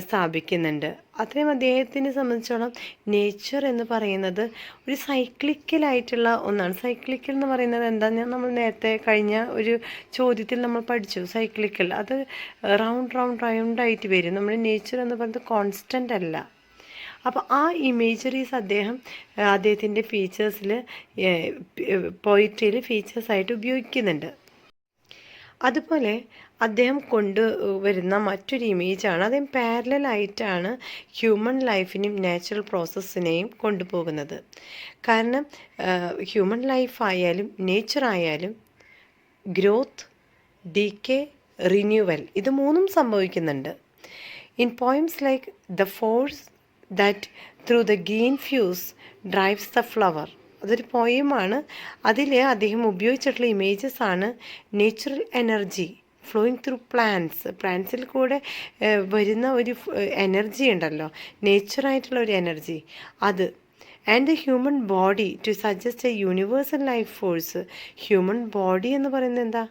സ്ഥാപിക്കുന്നുണ്ട്. അത്രയും അദ്ദേഹത്തിനെ സംബന്ധിച്ചോളം നേച്ചർ എന്ന് പറയുന്നത് ഒരു സൈക്ലിക്കലായിട്ടുള്ള ഒന്നാണ്. സൈക്ലിക്കൽ എന്ന് പറയുന്നത് എന്താ നമ്മൾ നേരത്തെ കഴിഞ്ഞ ഒരു ചോദ്യത്തിൽ നമ്മൾ പഠിച്ചു. സൈക്ലിക്കൽ അത് റൗണ്ടായിട്ട് വരും. നമ്മുടെ നേച്ചർ എന്ന് പറയുന്നത് കോൺസ്റ്റൻ്റ് അല്ല. അപ്പോൾ ആ ഇമേജറീസ് അദ്ദേഹത്തിൻ്റെ ഫീച്ചേഴ്സിൽ പോയിട്രിയിൽ ഫീച്ചേഴ്സായിട്ട് ഉപയോഗിക്കുന്നുണ്ട്. അതുപോലെ അദ്ദേഹം കൊണ്ടുവരുന്ന മറ്റൊരു ഇമേജാണ്, അദ്ദേഹം പാരലലായിട്ടാണ് ഹ്യൂമൻ ലൈഫിനെയും നാച്ചുറൽ പ്രോസസ്സിനെയും കൊണ്ടുപോകുന്നത്. കാരണം ഹ്യൂമൻ ലൈഫായാലും നേച്ചറായാലും ഗ്രോത്ത്, ഡീക്കേ, റിന്യൂവൽ ഇത് മൂന്നും സംഭവിക്കുന്നുണ്ട്. In poems like the force that through the green fuse drives the flower, അതൊരു പോയമാണ്. അതിൽ അദ്ദേഹം ഉപയോഗിച്ചിട്ടുള്ള ഇമേജസ് ആണ് നേച്ചുറൽ എനർജി ഫ്ലോയിങ് ത്രൂ പ്ലാന്റ്സിൽ കൂടെ വരുന്ന ഒരു എനർജി ഉണ്ടല്ലോ, നേച്ചറായിട്ടുള്ള ഒരു എനർജി അത്. And the human body to suggest a universal life force. Human body എന്ന് പറയുന്നത് എന്താ,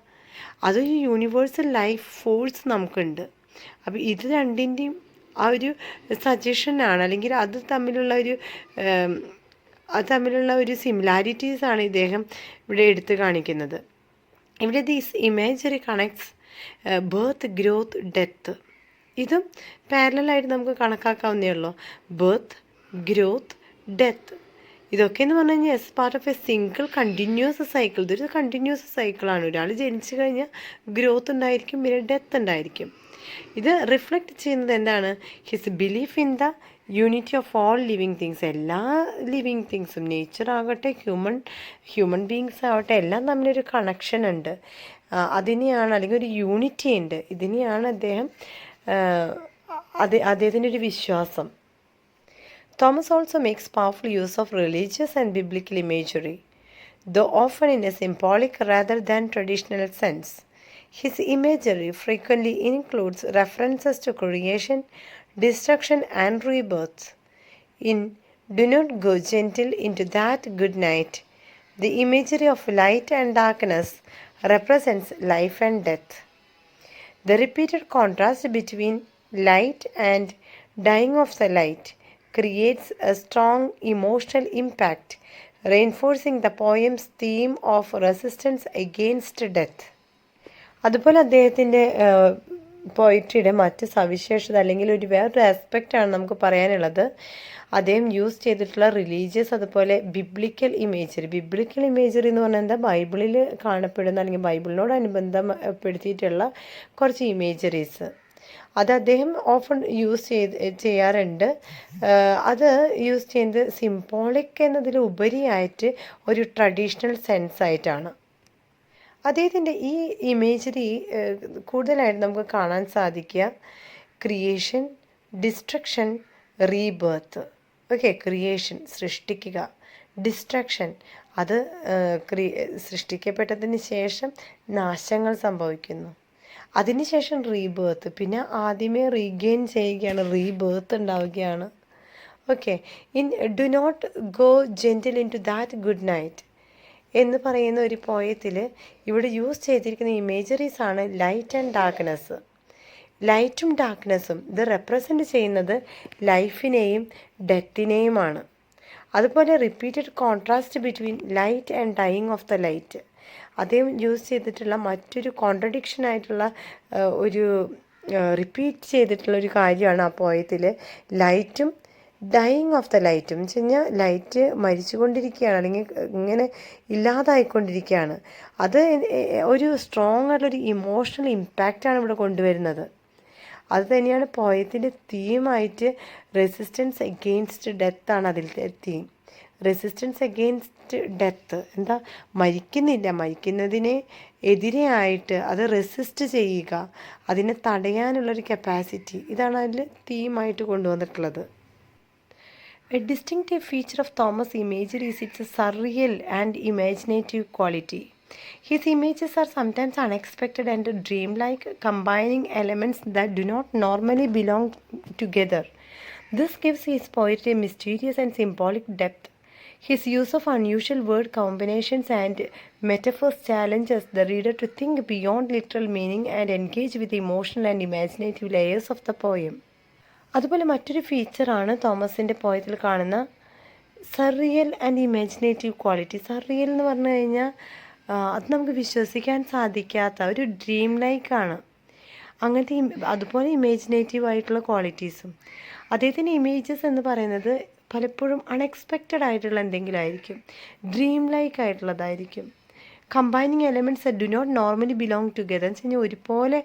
അതൊരു യൂണിവേഴ്സൽ ലൈഫ് ഫോഴ്സ് നമുക്കുണ്ട്. അപ്പോൾ ഇത് രണ്ടിൻ്റെയും ആ ഒരു സജഷനാണ്, അല്ലെങ്കിൽ അത് തമ്മിലുള്ള ഒരു സിമിലാരിറ്റീസാണ് ഇദ്ദേഹം ഇവിടെ എടുത്തു കാണിക്കുന്നത്. ഇവിടെ these imagery connects birth, growth, death. ഇതും പാരലായിട്ട് നമുക്ക് കണക്കാക്കാവുന്നേ ഉള്ളൂ. ബർത്ത്, ഗ്രോത്ത്, ഡെത്ത് ഇതൊക്കെയെന്ന് പറഞ്ഞു കഴിഞ്ഞാൽ S part of A single continuous cycle. ഇതൊരു കണ്ടിന്യൂസ് സൈക്കിളാണ്. ഒരാൾ ജനിച്ചു കഴിഞ്ഞാൽ ഗ്രോത്ത് ഉണ്ടായിരിക്കും, പിന്നെ ഡെത്ത് ഉണ്ടായിരിക്കും. ഇത് റിഫ്ലക്റ്റ് ചെയ്യുന്നത് എന്താണ്, his belief in the unity of all living things. എല്ലാ ലിവിങ് തിങ്സും, നേച്ചർ ആകട്ടെ ഹ്യൂമൻ ബീങ്സ് ആവട്ടെ, എല്ലാം തമ്മിലൊരു കണക്ഷൻ ഉണ്ട്. അതിനെയാണ്, അല്ലെങ്കിൽ ഒരു യൂണിറ്റി ഉണ്ട്. ഇതിനെയാണ് അദ്ദേഹത്തിൻ്റെ ഒരു വിശ്വാസം. Thomas also makes powerful use of religious and biblical imagery, though often in a symbolic rather than traditional sense. His imagery frequently includes references to creation, destruction, and rebirth. In Do Not Go Gentle Into That Good Night, the imagery of light and darkness represents life and death. The repeated contrast between light and dying of the light creates a strong emotional impact, reinforcing the poem's theme of resistance against death. അതുപോലെ അദ്ദേഹത്തിൻ്റെ പോയിട്രിയുടെ മറ്റ് സവിശേഷത, അല്ലെങ്കിൽ വേറൊരു ആസ്പെക്റ്റാണ് നമുക്ക് പറയാനുള്ളത്. അദ്ദേഹം use ചെയ്തിട്ടുള്ള റിലീജിയസ് അതുപോലെ ബിബ്ലിക്കൽ ഇമേജറി എന്ന് പറഞ്ഞാൽ എന്താ, ബൈബിളിൽ കാണപ്പെടുന്ന അല്ലെങ്കിൽ ബൈബിളിനോടനുബന്ധപ്പെടുത്തിയിട്ടുള്ള കുറച്ച് ഇമേജറീസ് അത് അദ്ദേഹം ഓഫൺ ചെയ്യാറുണ്ട്. അത് യൂസ് ചെയ്യുന്നത് സിംബോളിക് എന്നതിൽ ഉപരിയായിട്ട് ഒരു ട്രഡീഷണൽ സെൻസായിട്ടാണ്. അദ്ദേഹത്തിൻ്റെ ഈ ഇമേജറി കൂടുതലായിട്ട് നമുക്ക് കാണാൻ സാധിക്കുക ക്രിയേഷൻ, ഡിസ്ട്രക്ഷൻ, റീബർത്ത്. ക്രിയേഷൻ സൃഷ്ടിക്കുക, ഡിസ്ട്രക്ഷൻ അത് സൃഷ്ടിക്കപ്പെട്ടതിന് ശേഷം നാശങ്ങൾ സംഭവിക്കുന്നു, അതിനുശേഷം റീബേർത്ത്, പിന്നെ ആദ്യമേ റീഗെയിൻ ചെയ്യുകയാണ്, റീബേർത്ത് ഉണ്ടാവുകയാണ്. In do not go gentle into that good night എന്ന് പറയുന്ന ഒരു പോയത്തിൽ ഇവിടെ യൂസ് ചെയ്തിരിക്കുന്ന ഇമേജറീസാണ് ലൈറ്റ് ആൻഡ് ഡാർക്ക്നെസ്. ലൈറ്റും ഡാർക്ക്നെസ്സും ഇത് റെപ്രസെൻറ്റ് ചെയ്യുന്നത് ലൈഫിനെയും ഡെത്തിനെയുമാണ്. അതുപോലെ repeated contrast between light and dying of the light. അദ്ദേഹം യൂസ് ചെയ്തിട്ടുള്ള മറ്റൊരു കോൺട്രഡിക്ഷൻ ആയിട്ടുള്ള ഒരു റിപ്പീറ്റ് ചെയ്തിട്ടുള്ള ഒരു കാര്യമാണ് ആ പോയത്തിൽ ലൈറ്റും ഡൈയിങ് ഓഫ് ദ ലൈറ്റും. എന്ന് വെച്ച് കഴിഞ്ഞാൽ ലൈറ്റ് മരിച്ചുകൊണ്ടിരിക്കുകയാണ്, അല്ലെങ്കിൽ ഇങ്ങനെ ഇല്ലാതായിക്കൊണ്ടിരിക്കുകയാണ്. അത് ഒരു സ്ട്രോങ് ആയിട്ടുള്ളൊരു ഇമോഷണൽ ഇമ്പാക്റ്റാണ് ഇവിടെ കൊണ്ടുവരുന്നത്. അത് തന്നെയാണ് പോയത്തിൻ്റെ തീമായിട്ട്. റെസിസ്റ്റൻസ് എഗെയിൻസ്റ്റ് ഡെത്ത് ആണ് അതിലത്തെ തീം. റെസിസ്റ്റൻസ് എഗെയിൻസ്റ്റ് ഡെത്ത് എന്താ, മരിക്കുന്നതിനെ എതിരെയായിട്ട് അത് റെസിസ്റ്റ് ചെയ്യുക, അതിനെ തടയാനുള്ളൊരു കപ്പാസിറ്റി, ഇതാണ് അതിൽ തീമായിട്ട് കൊണ്ടുവന്നിട്ടുള്ളത്. A distinctive feature of Thomas' imagery is its surreal and imaginative quality. His images are sometimes unexpected and dreamlike, combining elements that do not normally belong together. This gives his poetry a mysterious and symbolic depth. His use of unusual word combinations and metaphors challenges the reader to think beyond literal meaning and engage with the emotional and imaginative layers of the poem. അതുപോലെ മറ്റൊരു ഫീച്ചറാണ് തോമസിൻ്റെ പോയത്തിൽ കാണുന്ന surreal and imaginative quality. Surreal എന്ന് പറഞ്ഞു കഴിഞ്ഞാൽ അത് നമുക്ക് വിശ്വസിക്കാൻ സാധിക്കാത്ത ഒരു ഡ്രീം ലൈക്കാണ്. അങ്ങനത്തെ അതുപോലെ ഇമാജിനേറ്റീവ് ആയിട്ടുള്ള ക്വാളിറ്റീസും. അദ്ദേഹത്തിൻ്റെ ഇമേജസ് എന്ന് പറയുന്നത് പലപ്പോഴും അൺഎക്സ്പെക്റ്റഡ് ആയിട്ടുള്ള എന്തെങ്കിലും ആയിരിക്കും, ഡ്രീം ലൈക്ക് ആയിട്ടുള്ളതായിരിക്കും. Combining elements do not normally belong together എന്ന് വെച്ച് കഴിഞ്ഞാൽ ഒരുപോലെ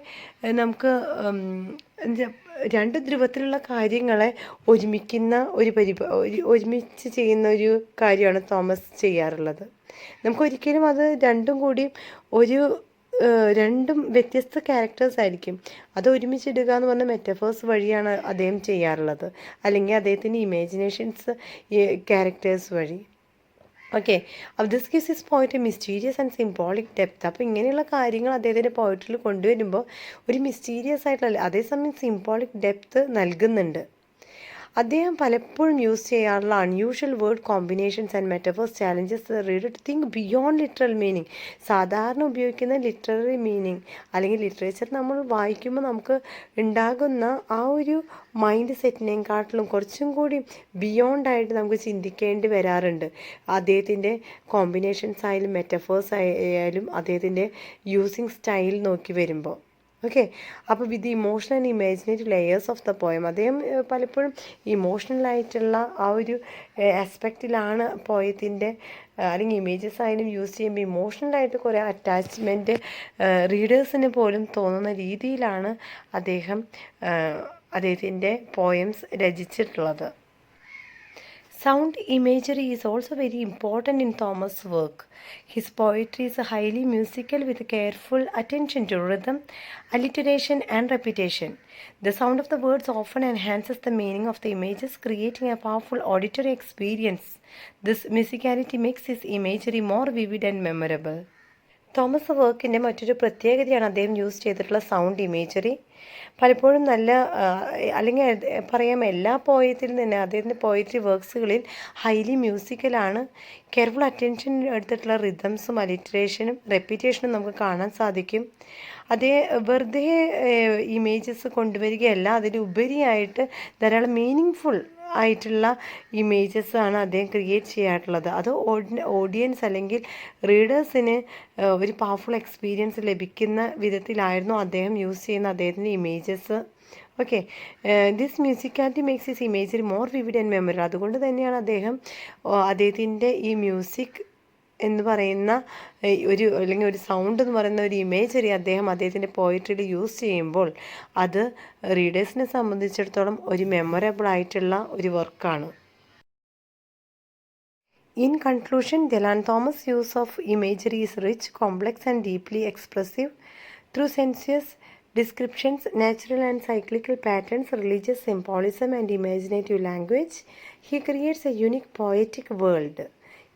നമുക്ക് രണ്ട് ധ്രുവത്തിലുള്ള കാര്യങ്ങളെ ഒരുമിക്കുന്ന ഒരുമിച്ച് ചെയ്യുന്ന ഒരു കാര്യമാണ് തോമസ് ചെയ്യാറുള്ളത്. നമുക്കൊരിക്കലും അത് രണ്ടും കൂടി രണ്ടും വ്യത്യസ്ത ക്യാരക്ടേഴ്സ് ആയിരിക്കും, അത് ഒരുമിച്ചിടുക എന്ന് പറഞ്ഞ മെറ്റഫേഴ്സ് വഴിയാണ് അദ്ദേഹം ചെയ്യാറുള്ളത്, അല്ലെങ്കിൽ അദ്ദേഹത്തിൻ്റെ ഇമാജിനേഷൻസ് ക്യാരക്ടേഴ്സ് വഴി. ഓക്കെ, അപ്പോൾ this gives his poetry mysterious and symbolic depth. അപ്പോൾ ഇങ്ങനെയുള്ള കാര്യങ്ങൾ അദ്ദേഹത്തിൻ്റെ പോയട്രിയിൽ കൊണ്ടുവരുമ്പോൾ ഒരു മിസ്റ്റീരിയസ് ആയിട്ടുള്ള അതേസമയം സിംബോളിക് ഡെപ്ത് നൽകുന്നുണ്ട്. അദ്ദേഹം പലപ്പോഴും യൂസ് ചെയ്യാറുള്ള unusual word combinations and metaphors challenges the reader to think beyond literal meaning. സാധാരണ ഉപയോഗിക്കുന്ന ലിറ്റററി മീനിങ് അല്ലെങ്കിൽ ലിറ്ററേച്ചർ നമ്മൾ വായിക്കുമ്പോൾ നമുക്ക് ഉണ്ടാകുന്ന ആ ഒരു മൈൻഡ് സെറ്റിനെക്കാട്ടിലും കുറച്ചും കൂടി ബിയോണ്ടായിട്ട് നമുക്ക് ചിന്തിക്കേണ്ടി വരാറുണ്ട്. അദ്ദേഹത്തിൻ്റെ കോമ്പിനേഷൻസ് ആയാലും മെറ്റഫേഴ്സ് ആയാലും അദ്ദേഹത്തിൻ്റെ യൂസിങ് സ്റ്റൈൽ നോക്കി വരുമ്പോൾ. ഓക്കെ, അപ്പോൾ with emotional and imaginative layers of the poem, അദ്ദേഹം പലപ്പോഴും ഇമോഷണലായിട്ടുള്ള ആ ഒരു ആസ്പെക്റ്റിലാണ് പോയത്തിൻ്റെ അല്ലെങ്കിൽ ഇമേജസ് ആയാലും യൂസ് ചെയ്യുമ്പോൾ ഇമോഷണലായിട്ട് കുറേ അറ്റാച്ച്മെൻറ്റ് റീഡേഴ്സിന് പോലും തോന്നുന്ന രീതിയിലാണ് അദ്ദേഹത്തിൻ്റെ poems രചിച്ചിട്ടുള്ളത്. Sound imagery is also very important in Thomas' work. His poetry is highly musical with careful attention to rhythm, alliteration, and repetition. The sound of the words often enhances the meaning of the images, creating a powerful auditory experience. This musicality makes his imagery more vivid and memorable. Thomas വർക്കിൻ്റെ മറ്റൊരു പ്രത്യേകതയാണ് അദ്ദേഹം use ചെയ്തിട്ടുള്ള sound imagery. പലപ്പോഴും നല്ല അല്ലെങ്കിൽ പറയാം എല്ലാ പോയത്തിൽ തന്നെ അദ്ദേഹത്തിൻ്റെ പോയട്രി വർക്ക്സുകളിൽ ഹൈലി മ്യൂസിക്കലാണ്. കെയർഫുൾ അറ്റൻഷൻ എടുത്തിട്ടുള്ള റിതംസും അലിറ്ററേഷനും റെപ്പിറ്റേഷനും നമുക്ക് കാണാൻ സാധിക്കും. അതേ വെറുതെ ഇമേജസ് കൊണ്ടുവരികയല്ല, അതിലുപരിയായിട്ട് ധാരാളം മീനിങ് ആയിട്ടുള്ള ഇമേജസ് ആണ് അദ്ദേഹം ക്രിയേറ്റ് ചെയ്യാറുള്ളത്. അത് ഓഡിയൻസ് അല്ലെങ്കിൽ റീഡേഴ്സിന് ഒരു പവർഫുൾ എക്സ്പീരിയൻസ് ലഭിക്കുന്ന വിധത്തിലായിരുന്നു അദ്ദേഹം യൂസ് ചെയ്യുന്ന അദ്ദേഹത്തിൻ്റെ images. Okay, this musicality makes his imagery more vivid and memorable. അതുകൊണ്ട് തന്നെയാണ് അദ്ദേഹത്തിൻ്റെ ഈ മ്യൂസിക് എന്ന് പറയുന്ന അല്ലെങ്കിൽ ഒരു സൗണ്ട് എന്ന് പറയുന്ന ഒരു ഇമേജറി അദ്ദേഹത്തിൻ്റെ പോയിട്രിയിൽ യൂസ് ചെയ്യുമ്പോൾ അത് റീഡേഴ്സിനെ സംബന്ധിച്ചിടത്തോളം ഒരു മെമ്മറബിൾ ആയിട്ടുള്ള ഒരു വർക്കാണ്. In conclusion, Dylan Thomas' use of imagery is rich, complex, and deeply expressive. Through sensuous descriptions, natural and cyclical patterns, religious symbolism, and imaginative language, he creates a unique poetic world.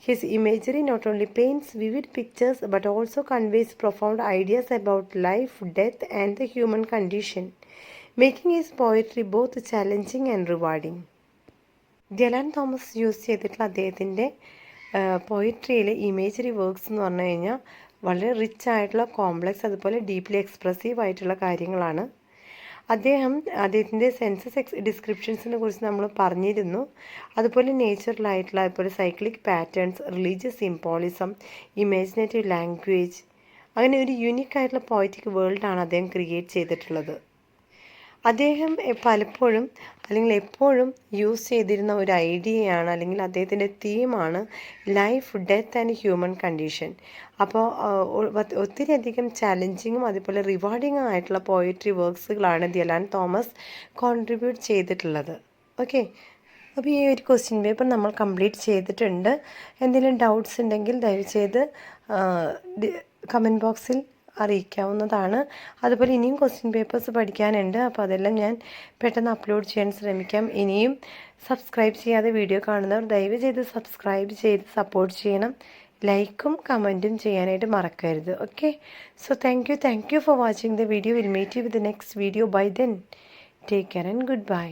His imagery not only paints vivid pictures but also conveys profound ideas about life, death, and the human condition, making his poetry both challenging and rewarding. Dylan Thomas use ചെയ്തിട്ടുള്ള അദ്ദേഹത്തിൻ്റെ പോയിട്രിയിലെ imagery works എന്ന് പറഞ്ഞു കഴിഞ്ഞാൽ വളരെ rich ആയിട്ടുള്ള complex അതുപോലെ deeply expressive ആയിട്ടുള്ള കാര്യങ്ങളാണ്. അദ്ദേഹത്തിൻ്റെ സെൻസസ് ഡിസ്ക്രിപ്ഷൻസിനെ കുറിച്ച് നമ്മൾ പറഞ്ഞിരുന്നു. അതുപോലെ നേച്ചുറലായിട്ടുള്ള അതുപോലെ cyclic patterns, religious symbolism, imaginative language, അങ്ങനെ ഒരു യുണീക്ക് ആയിട്ടുള്ള പോയറ്റിക് വേൾഡാണ് അദ്ദേഹം ക്രിയേറ്റ് ചെയ്തിട്ടുള്ളത്. അദ്ദേഹം പലപ്പോഴും അല്ലെങ്കിൽ എപ്പോഴും യൂസ് ചെയ്തിരുന്ന ഒരു ഐഡിയയാണ് അല്ലെങ്കിൽ അദ്ദേഹത്തിൻ്റെ തീമാണ് life, death and human condition. അപ്പോൾ ഒത്തിരിയധികം ചാലഞ്ചിങ്ങും അതുപോലെ റിവാർഡിങ്ങും ആയിട്ടുള്ള പോയട്രി വർക്ക്സുകളാണ് ദിലാൻ തോമസ് കോൺട്രിബ്യൂട്ട് ചെയ്തിട്ടുള്ളത്. ഓക്കെ, അപ്പോൾ ഈ ഒരു ക്വസ്റ്റ്യൻ പേപ്പർ നമ്മൾ കംപ്ലീറ്റ് ചെയ്തിട്ടുണ്ട്. എന്തെങ്കിലും ഡൗട്ട്സ് ഉണ്ടെങ്കിൽ ദയവുചെയ്ത് കമൻറ്റ് ബോക്സിൽ അറിയിക്കാവുന്നതാണ്. അതുപോലെ ഇനിയും ക്വസ്റ്റ്യൻ പേപ്പേഴ്സ് പഠിക്കാനുണ്ട്. അപ്പോൾ അതെല്ലാം ഞാൻ പെട്ടെന്ന് അപ്ലോഡ് ചെയ്യാൻ ശ്രമിക്കാം. ഇനിയും സബ്സ്ക്രൈബ് ചെയ്യാതെ വീഡിയോ കാണുന്നവർ ദയവ് ചെയ്ത് സബ്സ്ക്രൈബ് ചെയ്ത് സപ്പോർട്ട് ചെയ്യണം. ലൈക്കും കമൻറ്റും ചെയ്യാനായിട്ട് മറക്കരുത്. Okay, so thank you for watching the video. Will meet you with the next video. Bye then, take care and good bye.